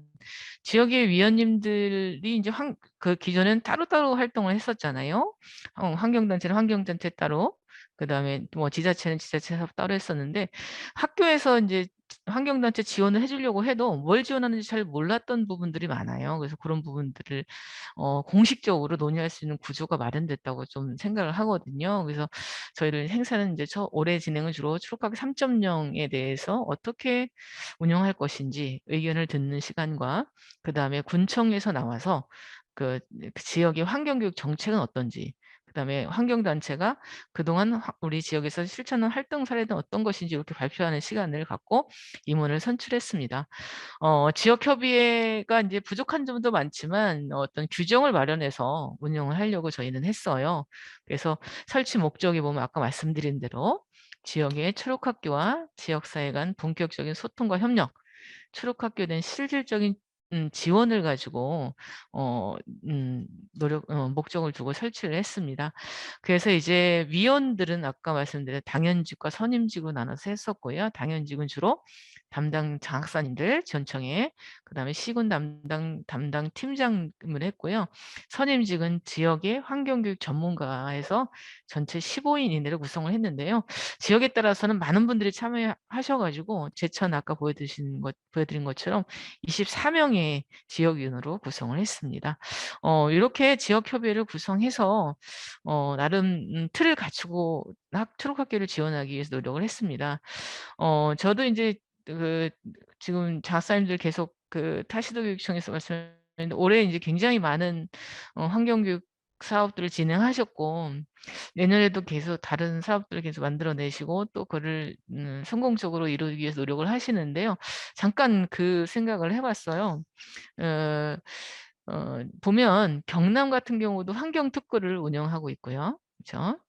지역의 위원님들이 이제 그 기존엔 따로따로 활동을 했었잖아요. 환경단체는 환경단체 따로, 그다음에 뭐 지자체는 지자체 사업 따로 했었는데 학교에서 이제 환경단체 지원을 해주려고 해도 뭘 지원하는지 잘 몰랐던 부분들이 많아요. 그래서 그런 부분들을 공식적으로 논의할 수 있는 구조가 마련됐다고 좀 생각을 하거든요. 그래서 저희를 행사는 이제 올해 진행은 주로 초록학교 3.0에 대해서 어떻게 운영할 것인지 의견을 듣는 시간과 그다음에 군청에서 나와서 그 지역의 환경교육 정책은 어떤지, 그다음에 환경단체가 그동안 우리 지역에서 실천한 활동 사례는 어떤 것인지 이렇게 발표하는 시간을 갖고 임원을 선출했습니다. 지역협의회가 이제 부족한 점도 많지만 어떤 규정을 마련해서 운영을 하려고 저희는 했어요. 그래서 설치 목적에 보면 아까 말씀드린 대로 지역의 초록학교와 지역사회 간 본격적인 소통과 협력, 초록학교에 대한 실질적인 지원을 가지고 목적을 두고 설치를 했습니다. 그래서 이제 위원들은 아까 말씀드린 당연직과 선임직으로 나눠서 했었고요. 당연직은 주로 담당 장학사님들 전청에, 그다음에 시군 담당 팀장을 했고요. 선임직은 지역의 환경교육 전문가에서 전체 15인 이내로 구성을 했는데요. 지역에 따라서는 많은 분들이 참여하셔가지고 제천 아까 보여드린 것처럼 24명의 지역위원으로 구성을 했습니다. 이렇게 지역협의회를 구성해서 나름 틀을 갖추고 초록학교를 지원하기 위해서 노력을 했습니다. 저도 이제 지금 장학사님들 계속 타시도 교육청에서 말씀했는데 올해 이제 굉장히 많은 환경교육 사업들을 진행하셨고 내년에도 계속 다른 사업들을 계속 만들어내시고 또 그를 성공적으로 이루기 위해서 노력을 하시는데요. 잠깐 그 생각을 해봤어요. 보면 경남 같은 경우도 환경특구를 운영하고 있고요. 그렇죠?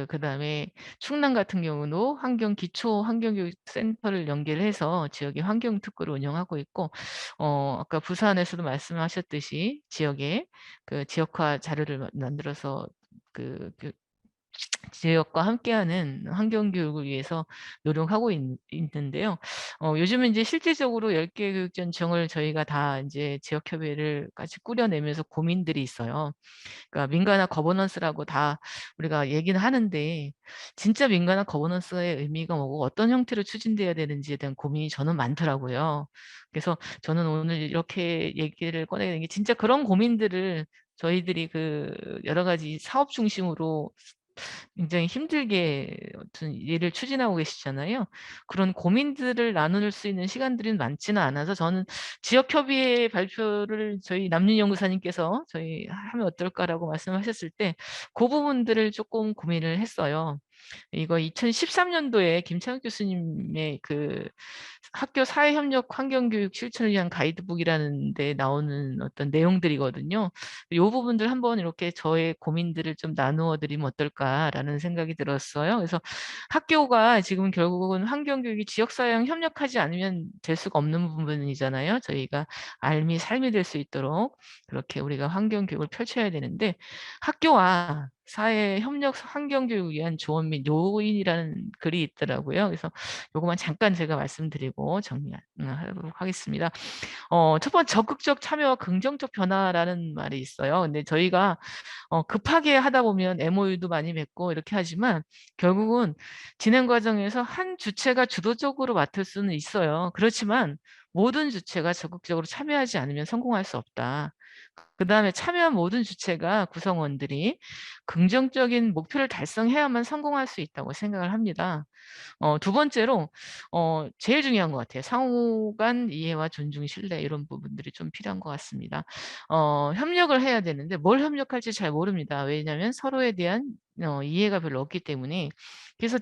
그다음에 충남 같은 경우도 기초 환경교육센터를 연계해서 지역의 환경특구를 운영하고 있고, 아까 부산에서도 말씀하셨듯이 지역에 그 지역화 자료를 만들어서 그 지역과 함께하는 환경교육을 위해서 노력하고 있는데요. 요즘은 이제 실질적으로 10개 교육전청을 저희가 다 이제 지역협의회를 같이 꾸려내면서 고민들이 있어요. 그러니까 민간화 거버넌스라고 다 우리가 얘기는 하는데, 진짜 민간화 거버넌스의 의미가 뭐고 어떤 형태로 추진돼야 되는지에 대한 고민이 저는 많더라고요. 그래서 저는 오늘 이렇게 얘기를 꺼내는 게 진짜 그런 고민들을 저희들이 여러 가지 사업 중심으로 굉장히 힘들게 어떤 일을 추진하고 계시잖아요. 그런 고민들을 나눌 수 있는 시간들이 많지는 않아서 저는 지역협의회 발표를 저희 남윤 연구사님께서 저희 하면 어떨까라고 말씀하셨을 때 그 부분들을 조금 고민을 했어요. 이거 2013년도에 김창욱 교수님의 학교 사회협력 환경교육 실천을 위한 가이드북이라는 데 나오는 어떤 내용들이거든요. 이 부분들 한번 이렇게 저의 고민들을 좀 나누어 드리면 어떨까라는 생각이 들었어요. 그래서 학교가 지금 결국은 환경교육이 지역사회랑 협력하지 않으면 될 수가 없는 부분이잖아요. 저희가 삶이 될 수 있도록 그렇게 우리가 환경교육을 펼쳐야 되는데, 학교와 사회 협력 환경교육을 위한 조언 및 요인이라는 글이 있더라고요. 그래서 요것만 잠깐 제가 말씀드리고 정리하도록 하겠습니다. 첫 번째, 적극적 참여와 긍정적 변화라는 말이 있어요. 근데 저희가 급하게 하다 보면 MOU도 많이 맺고 이렇게 하지만 결국은 진행 과정에서 한 주체가 주도적으로 맡을 수는 있어요. 그렇지만 모든 주체가 적극적으로 참여하지 않으면 성공할 수 없다. 그다음에 참여한 모든 주체가 구성원들이 긍정적인 목표를 달성해야만 성공할 수 있다고 생각을 합니다. 두 번째로 제일 중요한 것 같아요. 상호 간 이해와 존중, 신뢰 이런 부분들이 좀 필요한 것 같습니다. 협력을 해야 되는데 뭘 협력할지 잘 모릅니다. 왜냐하면 서로에 대한 이해가 별로 없기 때문에. 그래서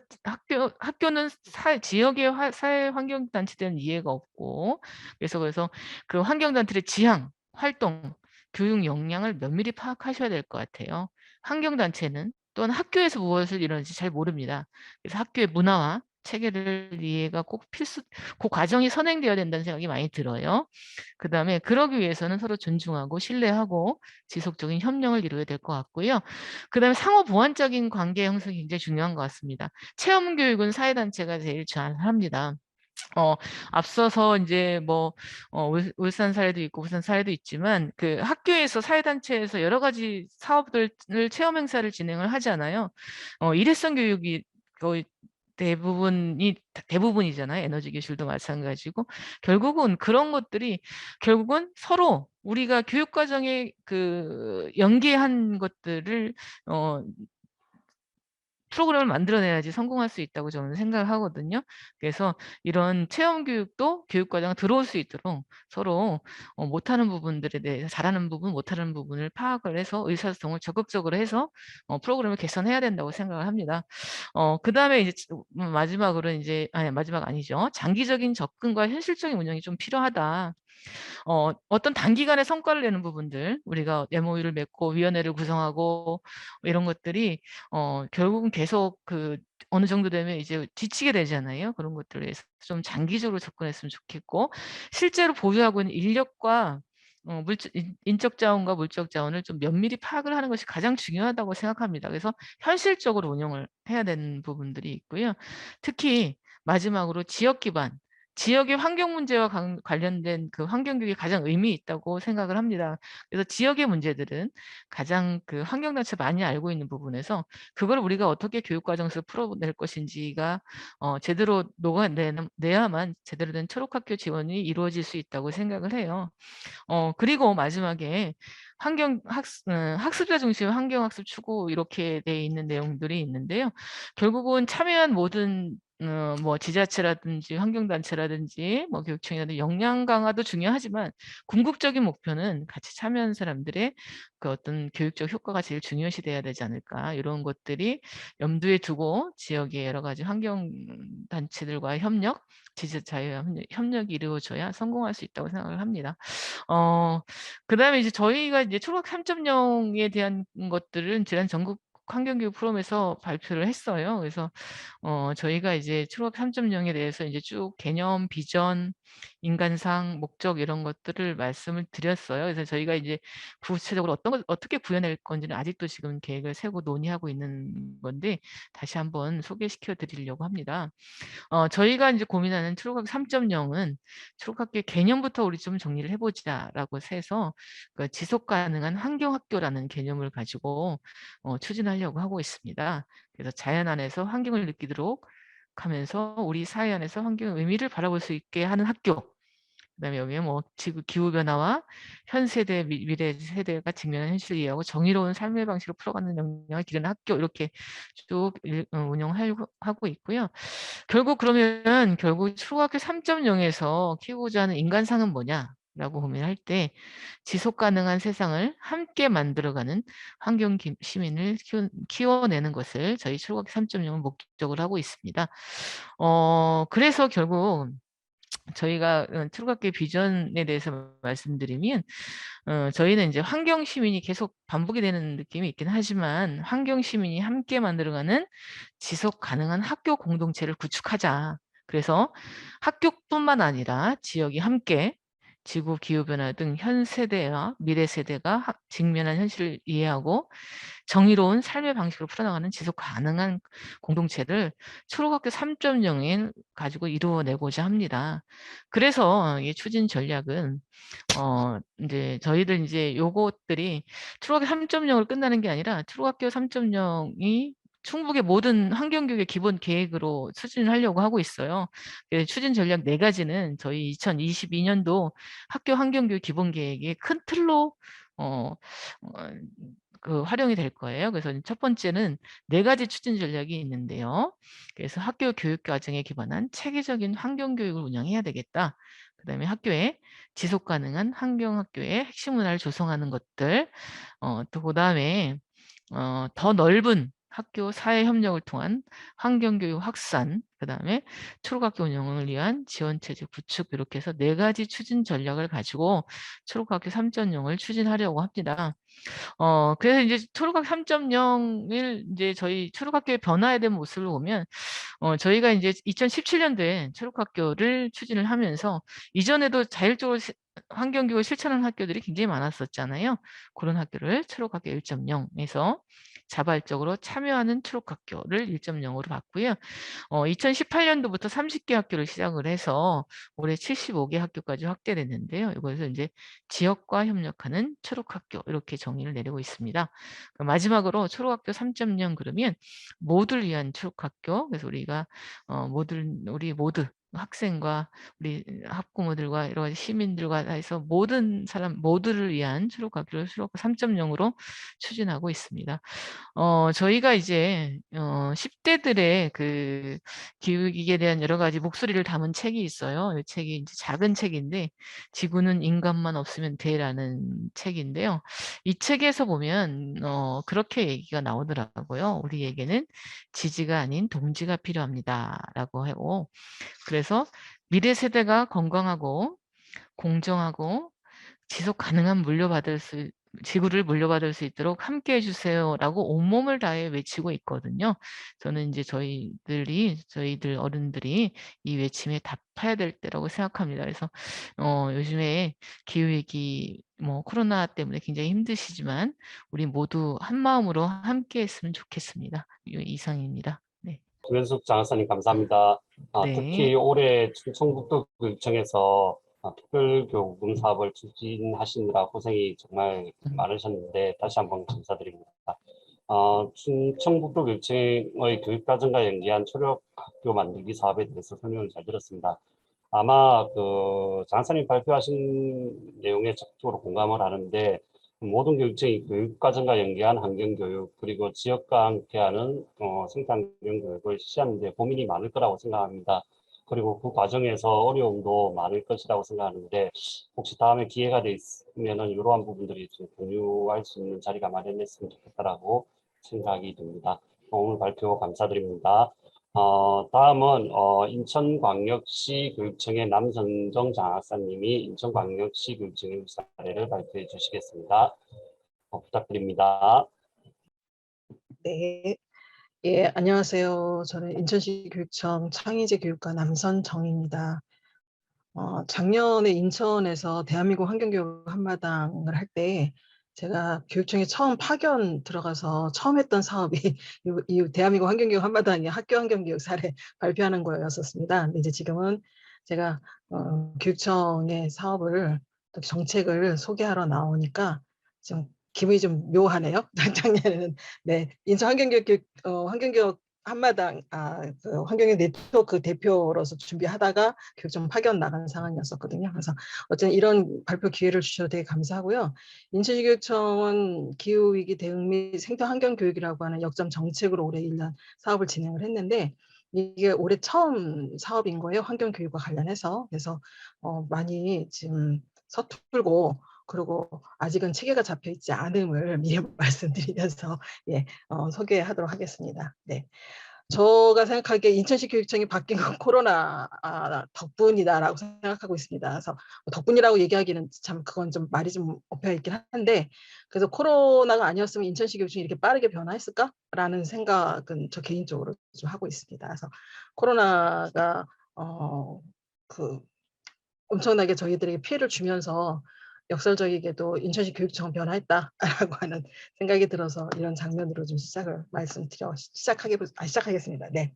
학교는 지역의 사회 환경단체에 대한 이해가 없고, 그래서 그 환경단체의 지향, 활동, 교육 역량을 면밀히 파악하셔야 될 것 같아요. 환경단체는 또한 학교에서 무엇을 이루는지 잘 모릅니다. 그래서 학교의 문화와 체계를 이해가 그 과정이 선행되어야 된다는 생각이 많이 들어요. 그다음에 그러기 위해서는 서로 존중하고 신뢰하고 지속적인 협력을 이루어야 될 것 같고요. 그다음에 상호 보완적인 관계 형성이 굉장히 중요한 것 같습니다. 체험 교육은 사회단체가 제일 잘합니다. 앞서서 이제 울산 사례도 있고 부산 사례도 있지만 학교에서 사회단체에서 여러 가지 사업들을 체험 행사를 진행을 하잖아요. 일회성 교육이 거의 대부분이잖아요. 에너지 교실도 마찬가지고 결국은 그런 것들이 서로 우리가 교육 과정에 연계한 것들을 프로그램을 만들어내야지 성공할 수 있다고 저는 생각을 하거든요. 그래서 이런 체험 교육도 교육 과정에 들어올 수 있도록 서로 못하는 부분들에 대해서 잘하는 부분, 못하는 부분을 파악을 해서 의사소통을 적극적으로 해서 프로그램을 개선해야 된다고 생각을 합니다. 그다음에 이제 마지막으로 마지막 아니죠. 장기적인 접근과 현실적인 운영이 좀 필요하다. 어떤 단기간에 성과를 내는 부분들, 우리가 MOU를 맺고 위원회를 구성하고 이런 것들이 결국은 계속 어느 정도 되면 이제 지치게 되잖아요. 그런 것들에 대해서 좀 장기적으로 접근했으면 좋겠고, 실제로 보유하고 있는 인력과 인적 자원과 물적 자원을 좀 면밀히 파악을 하는 것이 가장 중요하다고 생각합니다. 그래서 현실적으로 운영을 해야 되는 부분들이 있고요. 특히 마지막으로 지역 기반, 지역의 환경 문제와 관련된 환경교육이 가장 의미 있다고 생각을 합니다. 그래서 지역의 문제들은 가장 환경단체 많이 알고 있는 부분에서 그걸 우리가 어떻게 교육과정에서 풀어낼 것인지가 제대로 녹아내야만 제대로 된 초록학교 지원이 이루어질 수 있다고 생각을 해요. 그리고 마지막에 학습자 중심 환경학습 추구 이렇게 돼 있는 내용들이 있는데요. 결국은 참여한 모든 뭐 지자체라든지 환경단체라든지 뭐 교육청이라든지 역량 강화도 중요하지만 궁극적인 목표는 같이 참여하는 사람들의 그 어떤 교육적 효과가 제일 중요시 돼야 되지 않을까, 이런 것들이 염두에 두고 지역의 여러 가지 환경단체들과 협력, 지자체와 협력이 이루어져야 성공할 수 있다고 생각을 합니다. 그다음에 이제 저희가 이제 초록 3.0에 대한 것들은 지난 전국 환경교육 포럼에서 발표를 했어요. 그래서 저희가 이제 초록 3.0에 대해서 이제 쭉 개념, 비전, 인간상, 목적 이런 것들을 말씀을 드렸어요. 그래서 저희가 이제 구체적으로 어떤 걸 어떻게 구현할 건지는 아직도 지금 계획을 세우고 논의하고 있는 건데 다시 한번 소개시켜 드리려고 합니다. 저희가 이제 고민하는 초록학교 3.0은 초록학교의 개념부터 우리 좀 정리를 해보자라고 해서 그 지속 가능한 환경학교라는 개념을 가지고 추진하려고 하고 있습니다. 그래서 자연 안에서 환경을 느끼도록 하면서 우리 사회 안에서 환경의 의미를 바라볼 수 있게 하는 학교. 그다음에 여기에 뭐 지구 기후 변화와 현 세대 미래 세대가 직면한 현실을 이해하고 정의로운 삶의 방식으로 풀어가는 역량을 기르는 학교, 이렇게 쭉 운영하고 있고요. 결국 그러면 초등학교 3.0에서 키우고자 하는 인간상은 뭐냐라고 고민할 때 지속 가능한 세상을 함께 만들어가는 환경 시민을 키워내는 것을 저희 초등학교 3.0은 목적으로 하고 있습니다. 그래서 결국 저희가 초록학교 비전에 대해서 말씀드리면 저희는 이제 환경 시민이 계속 반복이 되는 느낌이 있긴 하지만 환경 시민이 함께 만들어가는 지속 가능한 학교 공동체를 구축하자. 그래서 학교뿐만 아니라 지역이 함께 지구 기후변화 등 현 세대와 미래 세대가 직면한 현실을 이해하고 정의로운 삶의 방식으로 풀어나가는 지속 가능한 공동체를 초록학교 3.0에 가지고 이루어내고자 합니다. 그래서 이 추진 전략은 이제 저희들 이제 요것들이 초록학교 3.0을 끝나는 게 아니라 초록학교 3.0이 충북의 모든 환경교육의 기본 계획으로 추진을 하려고 하고 있어요. 추진 전략 4가지는 저희 2022년도 학교 환경교육 기본 계획의 큰 틀로 활용이 될 거예요. 그래서 첫 번째는 4가지 추진 전략이 있는데요. 그래서 학교 교육 과정에 기반한 체계적인 환경 교육을 운영해야 되겠다. 그다음에 학교에 지속 가능한 환경 학교의 핵심 문화를 조성하는 것들, 또 그다음에 더 넓은 학교 사회 협력을 통한 환경교육 확산, 그다음에 초록학교 운영을 위한 지원체제 구축, 이렇게 해서 4가지 추진 전략을 가지고 초록학교 3.0을 추진하려고 합니다. 그래서 이제 초록학교 3.0을 이제 저희 초록학교의 변화에 대한 모습을 보면 저희가 이제 2017년도에 초록학교를 추진을 하면서 이전에도 자율적으로 환경교육을 실천하는 학교들이 굉장히 많았었잖아요. 그런 학교를 초록학교 1.0에서 자발적으로 참여하는 초록학교를 1.0으로 봤고요. 2018년도부터 30개 학교를 시작을 해서 올해 75개 학교까지 확대됐는데요. 이것을 이제 지역과 협력하는 초록학교, 이렇게 정의를 내리고 있습니다. 마지막으로 초록학교 3.0 그러면 모두를 위한 초록학교. 그래서 우리가 우리 모두 학생과 우리 학부모들과 여러 가지 시민들과 해서 모든 사람 모두를 위한 초록학교를 초록학교 3.0으로 추진하고 있습니다. 저희가 이제 10대들의 그 기후위기에 대한 여러 가지 목소리를 담은 책이 있어요. 이 책이 이제 작은 책인데 지구는 인간만 없으면 돼라는 책인데요. 이 책에서 보면 그렇게 얘기가 나오더라고요. 우리에게는 지지가 아닌 동지가 필요합니다라고 하고, 그래서 미래 세대가 건강하고 공정하고 지속 가능한 지구를 물려받을 수 있도록 함께 해주세요라고 온몸을 다해 외치고 있거든요. 저는 이제 저희들 어른들이 이 외침에 답해야 될 때라고 생각합니다. 그래서 요즘에 기후위기, 뭐 코로나 때문에 굉장히 힘드시지만 우리 모두 한 마음으로 함께 했으면 좋겠습니다. 이상입니다. 네. 김현숙 장학사님 감사합니다. 네. 특히 올해 충청북도 교육청에서 특별교육금 사업을 추진하시느라 고생이 정말 많으셨는데 다시 한번 감사드립니다. 충청북도 교육청의 교육과정과 연계한 초록학교 만들기 사업에 대해서 설명을 잘 들었습니다. 아마 그 장학사님 발표하신 내용에 적극적으로 공감을 하는데 모든 교육청이 교육과정과 연계한 환경교육 그리고 지역과 함께하는 생태환경교육을 실시하는 데 고민이 많을 거라고 생각합니다. 그리고 그 과정에서 어려움도 많을 것이라고 생각하는데 혹시 다음에 기회가 돼 있으면 이러한 부분들이 좀 공유할 수 있는 자리가 마련됐으면 좋겠다라고 생각이 듭니다. 오늘 발표 감사드립니다. 다음은 인천광역시 교육청의 남선정 장학사님이 인천광역시 교육청의 사례를 발표해 주시겠습니다. 부탁드립니다. 네, 예, 안녕하세요. 저는 인천시 교육청 창의제 교육과 남선정입니다. 작년에 인천에서 대한민국 환경교육 한마당을 할 때 제가 교육청에 처음 파견 들어가서 처음 했던 사업이 이 대한민국 환경교육 한마당의 학교 환경교육 사례 발표하는 거였었습니다. 근데 이제 지금은 제가 교육청의 사업을 또 정책을 소개하러 나오니까 좀 기분이 좀 묘하네요. 작년에는 네, 인천 환경교육 한마당 그 환경의 네트워크 대표로서 준비하다가 교육청 파견 나간 상황이었었거든요. 그래서 어쨌든 이런 발표 기회를 주셔서 되게 감사하고요. 인천시 교육청은 기후위기 대응 및 생태환경교육이라고 하는 역점 정책으로 올해 1년 사업을 진행을 했는데 이게 올해 처음 사업인 거예요. 환경교육과 관련해서. 그래서 많이 지금 서툴고 그리고 아직은 체계가 잡혀 있지 않음을 미리 말씀드리면서 예, 소개하도록 하겠습니다. 네. 제가 생각하기에 인천시 교육청이 바뀐 건 코로나 덕분이다라고 생각하고 있습니다. 그래서 덕분이라고 얘기하기는 참 그건 좀 말이 좀 엎여 있긴 한데 그래서 코로나가 아니었으면 인천시 교육청이 이렇게 빠르게 변화했을까라는 생각은 저 개인적으로 좀 하고 있습니다. 그래서 코로나가 그 엄청나게 저희들에게 피해를 주면서 역설적이게도 인천시 교육청 변화했다라고 하는 생각이 들어서 이런 장면으로 좀 시작하겠습니다. 네.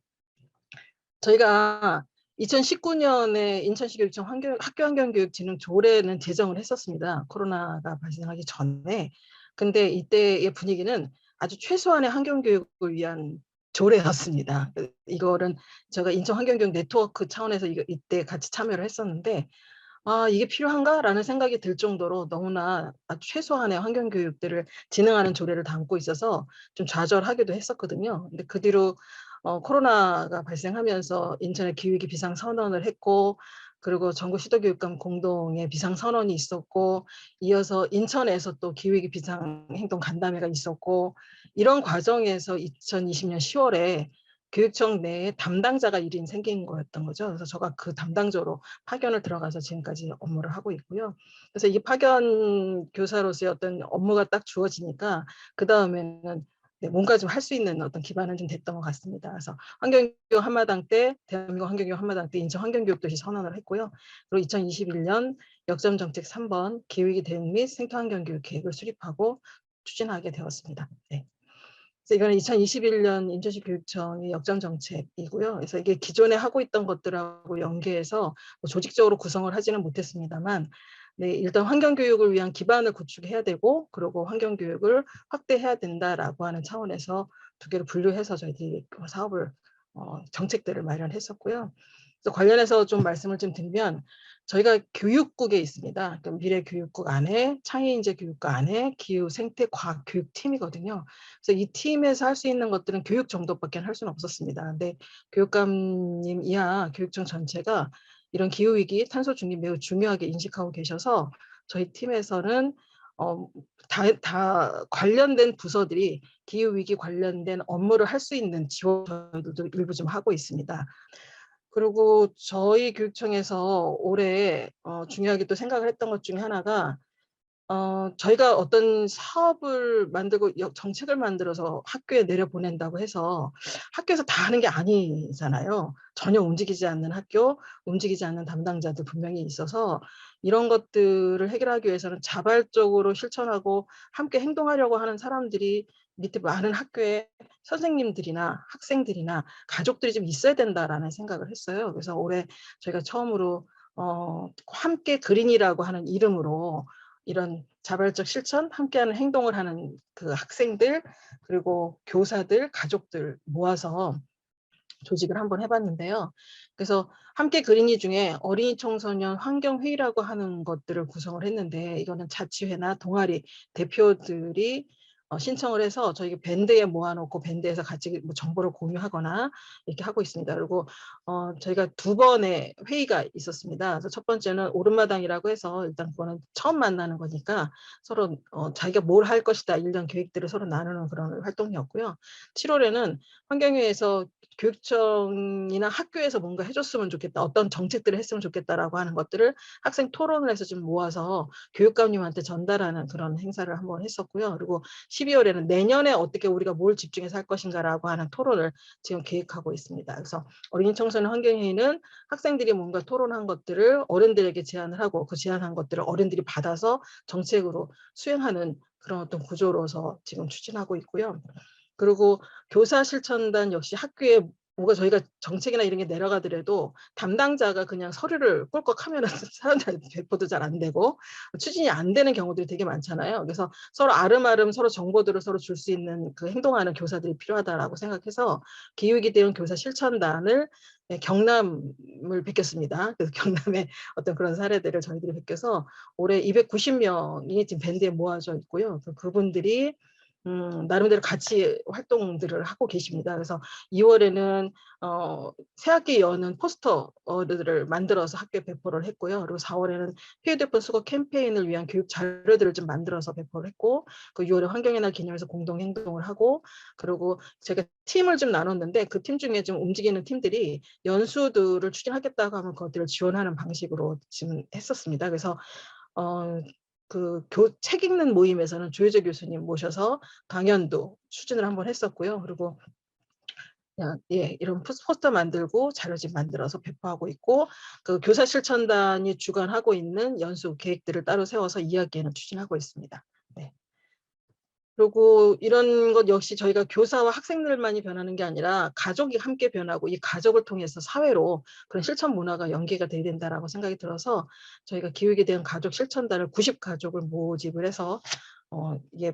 저희가 2019년에 인천시 교육청 학교 환경교육 진흥 조례는 제정을 했었습니다. 코로나가 발생하기 전에. 근데 이때의 분위기는 아주 최소한의 환경교육을 위한 조례였습니다. 이거는 제가 인천 환경교육 네트워크 차원에서 이때 같이 참여를 했었는데 이게 필요한가라는 생각이 들 정도로 너무나 아주 최소한의 환경교육들을 진행하는 조례를 담고 있어서 좀 좌절하기도 했었거든요. 근데 그 뒤로 코로나가 발생하면서 인천에 기후위기 비상선언을 했고 그리고 전국 시도교육감 공동의 비상선언이 있었고 이어서 인천에서 또 기후위기 비상행동 간담회가 있었고 이런 과정에서 2020년 10월에 교육청 내에 담당자가 1인 생긴 거였던 거죠. 그래서 제가 그 담당자로 파견을 들어가서 지금까지 업무를 하고 있고요. 그래서 이 파견 교사로서의 어떤 업무가 딱 주어지니까 그 다음에는 뭔가 좀 할 수 있는 어떤 기반은 좀 됐던 것 같습니다. 그래서 환경교육 한마당 때 대한민국 환경교육 한마당 때 인천 환경교육도시 선언을 했고요. 그리고 2021년 역점정책 3번 기후위기 대응 및 생태환경교육 계획을 수립하고 추진하게 되었습니다. 네. 그래서 이거는 2021년 인천시 교육청의 역점 정책이고요. 그래서 이게 기존에 하고 있던 것들하고 연계해서 조직적으로 구성을 하지는 못했습니다만 네, 일단 환경교육을 위한 기반을 구축해야 되고 그리고 환경교육을 확대해야 된다라고 하는 차원에서 두 개를 분류해서 저희들이 사업을 정책들을 마련했었고요. 그래서 관련해서 좀 말씀을 좀 드리면 저희가 교육국에 있습니다. 그러니까 미래교육국 안에 창의인재교육과 안에 기후, 생태, 과학 교육팀이거든요. 그래서 이 팀에서 할 수 있는 것들은 교육 정도밖에 할 수는 없었습니다. 근데 교육감님 이하 교육청 전체가 이런 기후위기, 탄소 중립 매우 중요하게 인식하고 계셔서 저희 팀에서는 다 관련된 부서들이 기후위기 관련된 업무를 할 수 있는 지원도 일부 좀 하고 있습니다. 그리고 저희 교육청에서 올해 중요하게 또 생각을 했던 것 중에 하나가 저희가 어떤 사업을 만들고 정책을 만들어서 학교에 내려보낸다고 해서 학교에서 다 하는 게 아니잖아요. 전혀 움직이지 않는 학교, 움직이지 않는 담당자들 분명히 있어서 이런 것들을 해결하기 위해서는 자발적으로 실천하고 함께 행동하려고 하는 사람들이 밑에 많은 학교에 선생님들이나 학생들이나 가족들이 좀 있어야 된다라는 생각을 했어요. 그래서 올해 저희가 처음으로 함께 그린이라고 하는 이름으로 이런 자발적 실천, 함께하는 행동을 하는 그 학생들 그리고 교사들, 가족들 모아서 조직을 한번 해봤는데요. 그래서 함께 그린이 중에 어린이 청소년 환경회의라고 하는 것들을 구성을 했는데, 이거는 자치회나 동아리 대표들이 신청을 해서 저희가 밴드에 모아놓고 밴드에서 같이 뭐 정보를 공유하거나 이렇게 하고 있습니다. 그리고 저희가 2번의 회의가 있었습니다. 그래서 첫 번째는 오른마당이라고 해서, 일단 그거는 처음 만나는 거니까 서로 자기가 뭘 할 것이다, 일련 계획들을 서로 나누는 그런 활동이었고요. 7월에는 환경회의에서 교육청이나 학교에서 뭔가 해줬으면 좋겠다, 어떤 정책들을 했으면 좋겠다라고 하는 것들을 학생 토론을 해서 좀 모아서 교육감님한테 전달하는 그런 행사를 한번 했었고요. 그리고 12월에는 내년에 어떻게 우리가 뭘 집중해서 할 것인가라고 하는 토론을 지금 계획하고 있습니다. 그래서 어린이 청소년 환경회의는 학생들이 뭔가 토론한 것들을 어른들에게 제안을 하고, 그 제안한 것들을 어른들이 받아서 정책으로 수행하는 그런 어떤 구조로서 지금 추진하고 있고요. 그리고 교사 실천단 역시 학교에 뭐가 저희가 정책이나 이런 게 내려가더라도 담당자가 그냥 서류를 꿀꺽 하면 사람들한테 배포도 잘 안 되고 추진이 안 되는 경우들이 되게 많잖아요. 그래서 서로 아름아름 서로 정보들을 서로 줄 수 있는 그 행동하는 교사들이 필요하다라고 생각해서 기후위기 대응 교사 실천단을 경남을 베꼈습니다. 그래서 경남의 어떤 그런 사례들을 저희들이 베껴서 올해 290명이 지금 밴드에 모아져 있고요. 그분들이 나름대로 같이 활동들을 하고 계십니다. 그래서 2월에는 새학기 여는 포스터들을 만들어서 학교에 배포를 했고요. 그리고 4월에는 휴대폰 수거 캠페인을 위한 교육 자료들을 좀 만들어서 배포를 했고, 그 6월에 환경의 날 기념해서 공동 행동을 하고, 그리고 제가 팀을 좀 나눴는데 그 팀 중에 좀 움직이는 팀들이 연수들을 추진하겠다고 하면 그것들을 지원하는 방식으로 지금 했었습니다. 그래서 책 읽는 모임에서는 조혜재 교수님 모셔서 강연도 추진을 한번 했었고요. 그리고 이런 포스터 만들고 자료집 만들어서 배포하고 있고, 그 교사 실천단이 주관하고 있는 연수 계획들을 따로 세워서 이야기회는 추진하고 있습니다. 네. 그리고 이런 것 역시 저희가 교사와 학생들만이 변하는 게 아니라 가족이 함께 변하고, 이 가족을 통해서 사회로 그런 실천 문화가 연계가 돼야 된다라고 생각이 들어서 저희가 기후위기에 대한 가족 실천단을 90가족을 모집을 해서 이게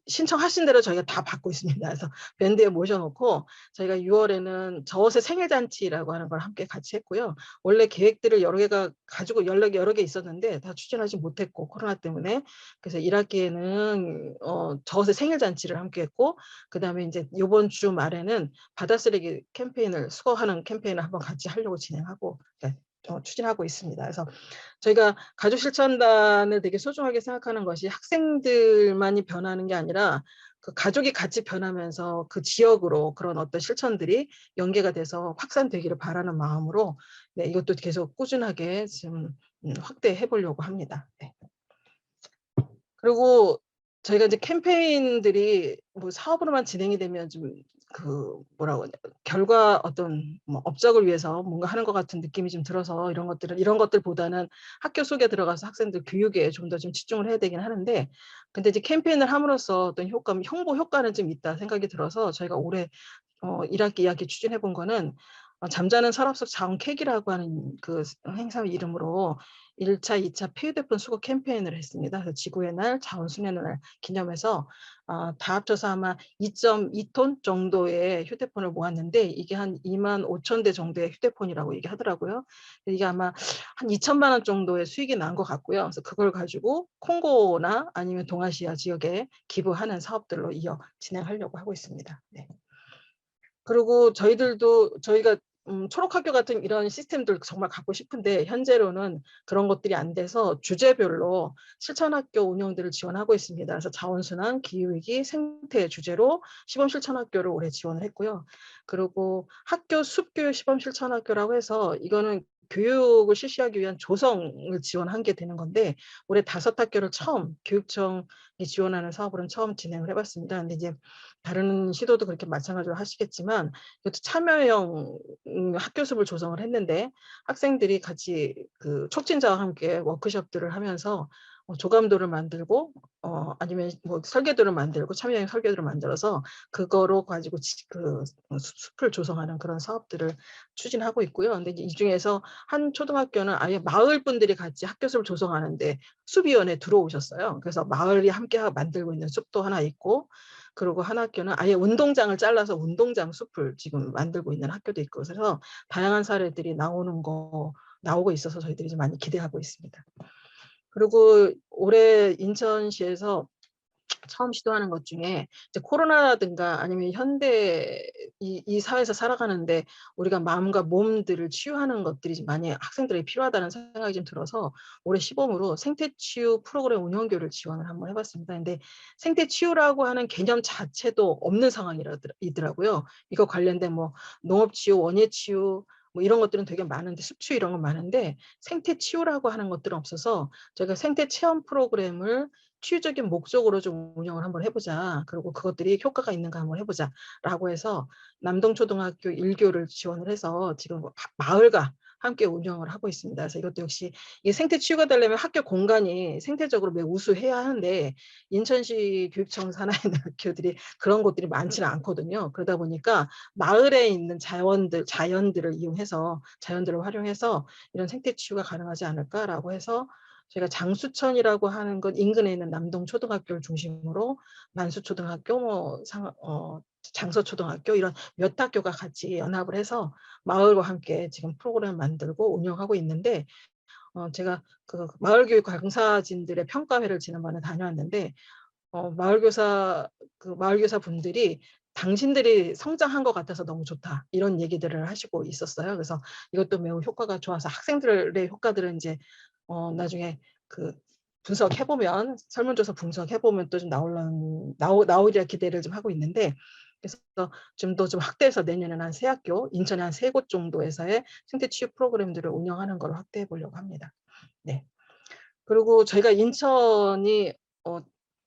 신청하신 대로 저희가 다 받고 있습니다. 그래서 밴드에 모셔놓고 저희가 6월에는 저옷의 생일잔치라고 하는 걸 함께 같이 했고요. 원래 계획들을 여러 개가 가지고 여러 개 있었는데 다 추진하지 못했고, 코로나 때문에. 그래서 1학기에는 저옷의 생일잔치를 함께 했고, 그 다음에 이제 이번 주 말에는 바다쓰레기 캠페인을 수거하는 캠페인을 한번 같이 하려고 진행하고 추진하고 있습니다. 그래서 저희가 가족 실천단을 되게 소중하게 생각하는 것이 학생들만이 변하는 게 아니라 그 가족이 같이 변하면서 그 지역으로 그런 어떤 실천들이 연계가 돼서 확산되기를 바라는 마음으로 이것도 계속 꾸준하게 지금 확대해 보려고 합니다. 네. 그리고 저희가 이제 캠페인들이 뭐 사업으로만 진행이 되면 좀 결과 어떤 업적을 위해서 뭔가 하는 것 같은 느낌이 좀 들어서 이런 것들보다는 학교 속에 들어가서 학생들 교육에 좀 더 좀 집중을 해야 되긴 하는데, 근데 이제 캠페인을 함으로써 어떤 홍보 효과는 좀 있다 생각이 들어서 저희가 올해 1학기 이야기 추진해 본 거는 잠자는 서랍 속 자원 캐기라고 하는 그 행사 이름으로 1차, 2차 폐휴대폰 수거 캠페인을 했습니다. 그래서 지구의 날, 자원순환의 날 기념해서 다 합쳐서 아마 2.2톤 정도의 휴대폰을 모았는데, 이게 한 25,000대 정도의 휴대폰이라고 얘기하더라고요. 이게 아마 한 2천만 원 정도의 수익이 난 것 같고요. 그래서 그걸 가지고 콩고나 아니면 동아시아 지역에 기부하는 사업들로 이어 진행하려고 하고 있습니다. 네. 그리고 저희가 초록학교 같은 이런 시스템들 정말 갖고 싶은데 현재로는 그런 것들이 안 돼서 주제별로 실천학교 운영들을 지원하고 있습니다. 그래서 자원순환, 기후위기, 생태 주제로 시범실천학교를 올해 지원을 했고요. 그리고 학교 숲교육 시범실천학교라고 해서 이거는 교육을 실시하기 위한 조성을 지원한 게 되는 건데, 올해 5학교를 처음 교육청이 지원하는 사업으로는 처음 진행을 해봤습니다. 근데 이제 다른 시도도 그렇게 마찬가지로 하시겠지만 이것도 참여형 학교 숲을 조성을 했는데, 학생들이 같이 그 촉진자와 함께 워크숍들을 하면서 조감도를 만들고 아니면 뭐 설계도를 만들고 참여형 설계도를 만들어서 그거로 가지고 그 숲을 조성하는 그런 사업들을 추진하고 있고요. 근데 이 중에서 한 초등학교는 아예 마을 분들이 같이 학교 숲을 조성하는데 숲위원회에 들어오셨어요. 그래서 마을이 함께 만들고 있는 숲도 하나 있고, 그리고 한 학교는 아예 운동장을 잘라서 운동장 숲을 지금 만들고 있는 학교도 있고, 그래서 다양한 사례들이 나오고 있어서 저희들이 좀 많이 기대하고 있습니다. 그리고 올해 인천시에서 처음 시도하는 것 중에 이제 코로나라든가 아니면 현대 이 사회에서 살아가는데 우리가 마음과 몸들을 치유하는 것들이 좀 많이 학생들에게 필요하다는 생각이 좀 들어서 올해 시범으로 생태치유 프로그램 운영교를 지원을 한번 해봤습니다. 근데 생태치유라고 하는 개념 자체도 없는 상황이더라고요. 이거 관련된 뭐 농업치유, 원예치유 뭐 이런 것들은 되게 많은데, 습치유 이런 건 많은데 생태치유라고 하는 것들은 없어서 저희가 생태체험 프로그램을 치유적인 목적으로 좀 운영을 한번 해보자. 그리고 그것들이 효과가 있는가 한번 해보자. 라고 해서 남동초등학교 1교를 지원을 해서 지금 마을과 함께 운영을 하고 있습니다. 그래서 이것도 역시 이 생태 치유가 되려면 학교 공간이 생태적으로 매우 우수해야 하는데 인천시 교육청 산하에 있는 학교들이 그런 곳들이 많지는 않거든요. 그러다 보니까 마을에 있는 자연들을 이용해서, 자연들을 활용해서 이런 생태 치유가 가능하지 않을까라고 해서 저희가 장수천이라고 하는 것 인근에 있는 남동초등학교를 중심으로 만수초등학교, 장서초등학교 이런 몇 학교가 같이 연합을 해서 마을과 함께 지금 프로그램을 만들고 운영하고 있는데, 제가 그 마을교육 강사진들의 평가회를 지난번에 다녀왔는데 마을교사 분들이 당신들이 성장한 것 같아서 너무 좋다 이런 얘기들을 하시고 있었어요. 그래서 이것도 매우 효과가 좋아서 학생들의 효과들은 이제 나중에 그 분석해보면, 설문조사 분석해보면 또 좀 나오리라 기대를 좀 하고 있는데, 그래서 좀 더 좀 확대해서 내년에는 한 3학교, 인천에 한 3곳 정도에서의 생태치유 프로그램들을 운영하는 걸 확대해 보려고 합니다. 네. 그리고 저희가 인천이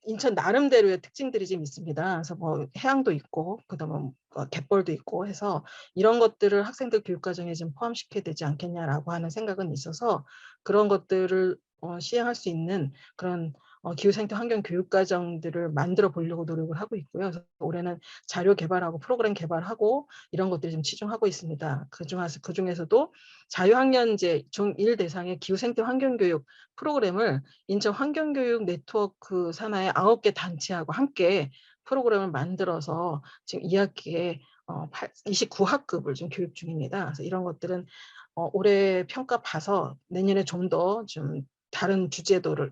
인천 나름대로의 특징들이 좀 있습니다. 그래서 뭐 해양도 있고, 그다음에 갯벌도 있고 해서 이런 것들을 학생들 교육과정에 좀 포함시켜야 되지 않겠냐라고 하는 생각은 있어서 그런 것들을 시행할 수 있는 그런 기후생태 환경 교육과정들을 만들어 보려고 노력을 하고 있고요. 그래서 올해는 자료 개발하고 프로그램 개발하고 이런 것들이 좀 치중하고 있습니다. 그중에서도 자유학년제 중1 대상의 기후생태 환경교육 프로그램을 인천 환경교육 네트워크 산하의 9개 단체하고 함께 프로그램을 만들어서 지금 2학기에 29학급을 좀 교육 중입니다. 그래서 이런 것들은 올해 평가 봐서 내년에 좀 더 다른 주제들로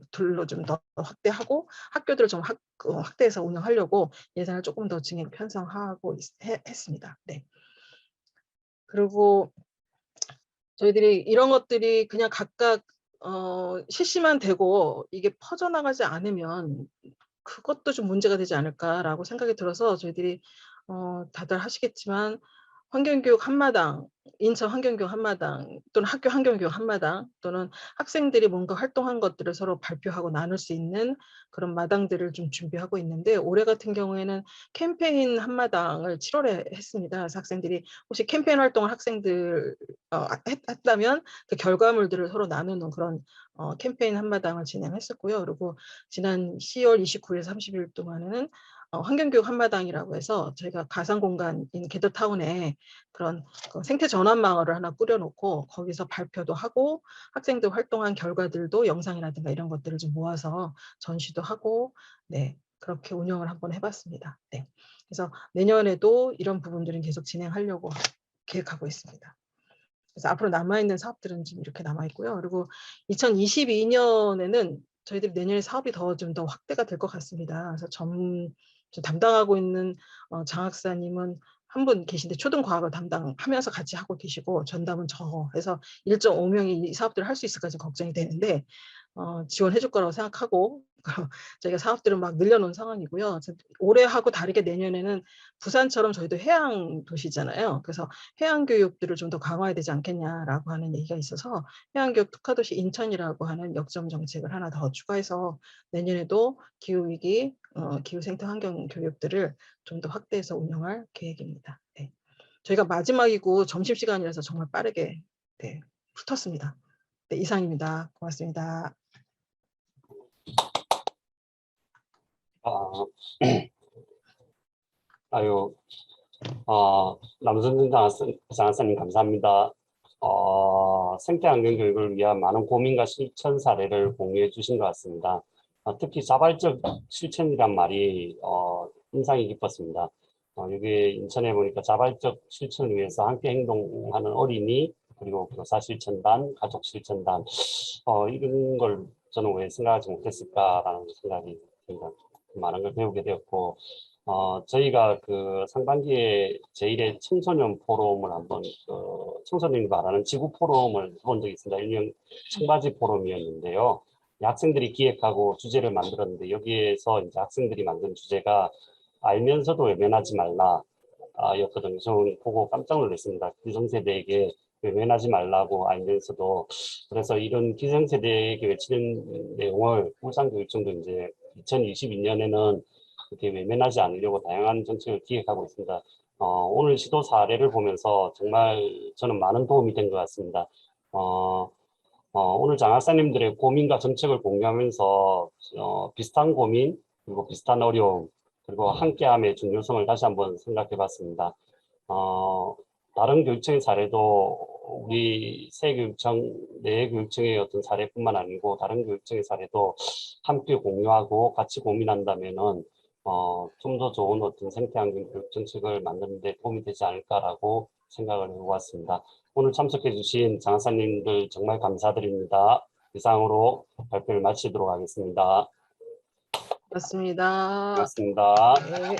좀 더 확대하고 학교들을 좀 확대해서 운영하려고 예산을 조금 더 증액 편성하고 했습니다. 네. 그리고 저희들이 이런 것들이 그냥 각각 실시만 되고 이게 퍼져나가지 않으면 그것도 좀 문제가 되지 않을까라고 생각이 들어서 저희들이 다들 하시겠지만 환경교육 한마당, 인천 환경교육 한마당 또는 학교 환경교육 한마당 또는 학생들이 뭔가 활동한 것들을 서로 발표하고 나눌 수 있는 그런 마당들을 좀 준비하고 있는데, 올해 같은 경우에는 캠페인 한마당을 7월에 했습니다. 그래서 학생들이 혹시 캠페인 활동을 학생들 했다면 그 결과물들을 서로 나누는 그런 캠페인 한마당을 진행했었고요. 그리고 지난 10월 29일에서 30일 동안에는 환경교육 한마당이라고 해서 저희가 가상공간인 게더타운에 그런 생태 전환마을을 하나 꾸려놓고 거기서 발표도 하고 학생들 활동한 결과들도 영상이라든가 이런 것들을 좀 모아서 전시도 하고, 네, 그렇게 운영을 한번 해봤습니다. 네, 그래서 내년에도 이런 부분들은 계속 진행하려고 계획하고 있습니다. 그래서 앞으로 남아있는 사업들은 지금 이렇게 남아있고요. 그리고 2022년에는 저희들이 내년에 사업이 좀 더 확대가 될 것 같습니다. 그래서 담당하고 있는 장학사님은 한 분 계신데 초등과학을 담당하면서 같이 하고 계시고 전담은 해서 1.5명이 이 사업들을 할 수 있을까 좀 걱정이 되는데 지원해 줄 거라고 생각하고 저희가 사업들을 막 늘려놓은 상황이고요. 올해하고 다르게 내년에는 부산처럼 저희도 해양 도시잖아요. 그래서 해양 교육들을 좀 더 강화해야 되지 않겠냐라고 하는 얘기가 있어서 해양교육 특화도시 인천이라고 하는 역점 정책을 하나 더 추가해서 내년에도 기후위기, 기후생태 환경 교육들을 좀 더 확대해서 운영할 계획입니다. 네. 저희가 마지막이고 점심시간이라서 정말 빠르게 훑었습니다. 네, 이상입니다. 고맙습니다. 남순준 장학사님 감사합니다. 생태환경 교육을 위한 많은 고민과 실천 사례를 공유해 주신 것 같습니다. 특히 자발적 실천이란 말이 인상이 깊었습니다. 여기 인천에 보니까 자발적 실천을 위해서 함께 행동하는 어린이, 그리고 교사 실천단, 가족 실천단, 이런 걸 저는 왜 생각하지 못했을까라는 생각이 듭니다. 많은 걸 배우게 되었고, 저희가 그 상반기에 제1회 청소년 포럼을 한번, 청소년이 말하는 지구 포럼을 해본 적이 있습니다. 일명 청바지 포럼이었는데요. 학생들이 기획하고 주제를 만들었는데, 여기에서 이제 학생들이 만든 주제가 알면서도 외면하지 말라 였거든요. 저는 보고 깜짝 놀랐습니다. 기성세대에게 외면하지 말라고 알면서도. 그래서 이런 기성세대에게 외치는 내용을 울산교육청도 이제 2022년에는 그렇게 외면하지 않으려고 다양한 정책을 기획하고 있습니다. 오늘 시도 사례를 보면서 정말 저는 많은 도움이 된 것 같습니다. 오늘 장학사님들의 고민과 정책을 공유하면서 비슷한 고민, 그리고 비슷한 어려움, 그리고 함께함의 중요성을 다시 한번 생각해 봤습니다. 다른 교육청의 사례도 우리 새 교육청, 내 교육청의 어떤 사례뿐만 아니고 다른 교육청의 사례도 함께 공유하고 같이 고민한다면은 좀 더 좋은 어떤 생태환경 교육 정책을 만드는 데 도움이 되지 않을까라고 생각을 해보았습니다. 오늘 참석해 주신 장학사님들 정말 감사드립니다. 이상으로 발표를 마치도록 하겠습니다. 맞습니다. 고맙습니다. 네.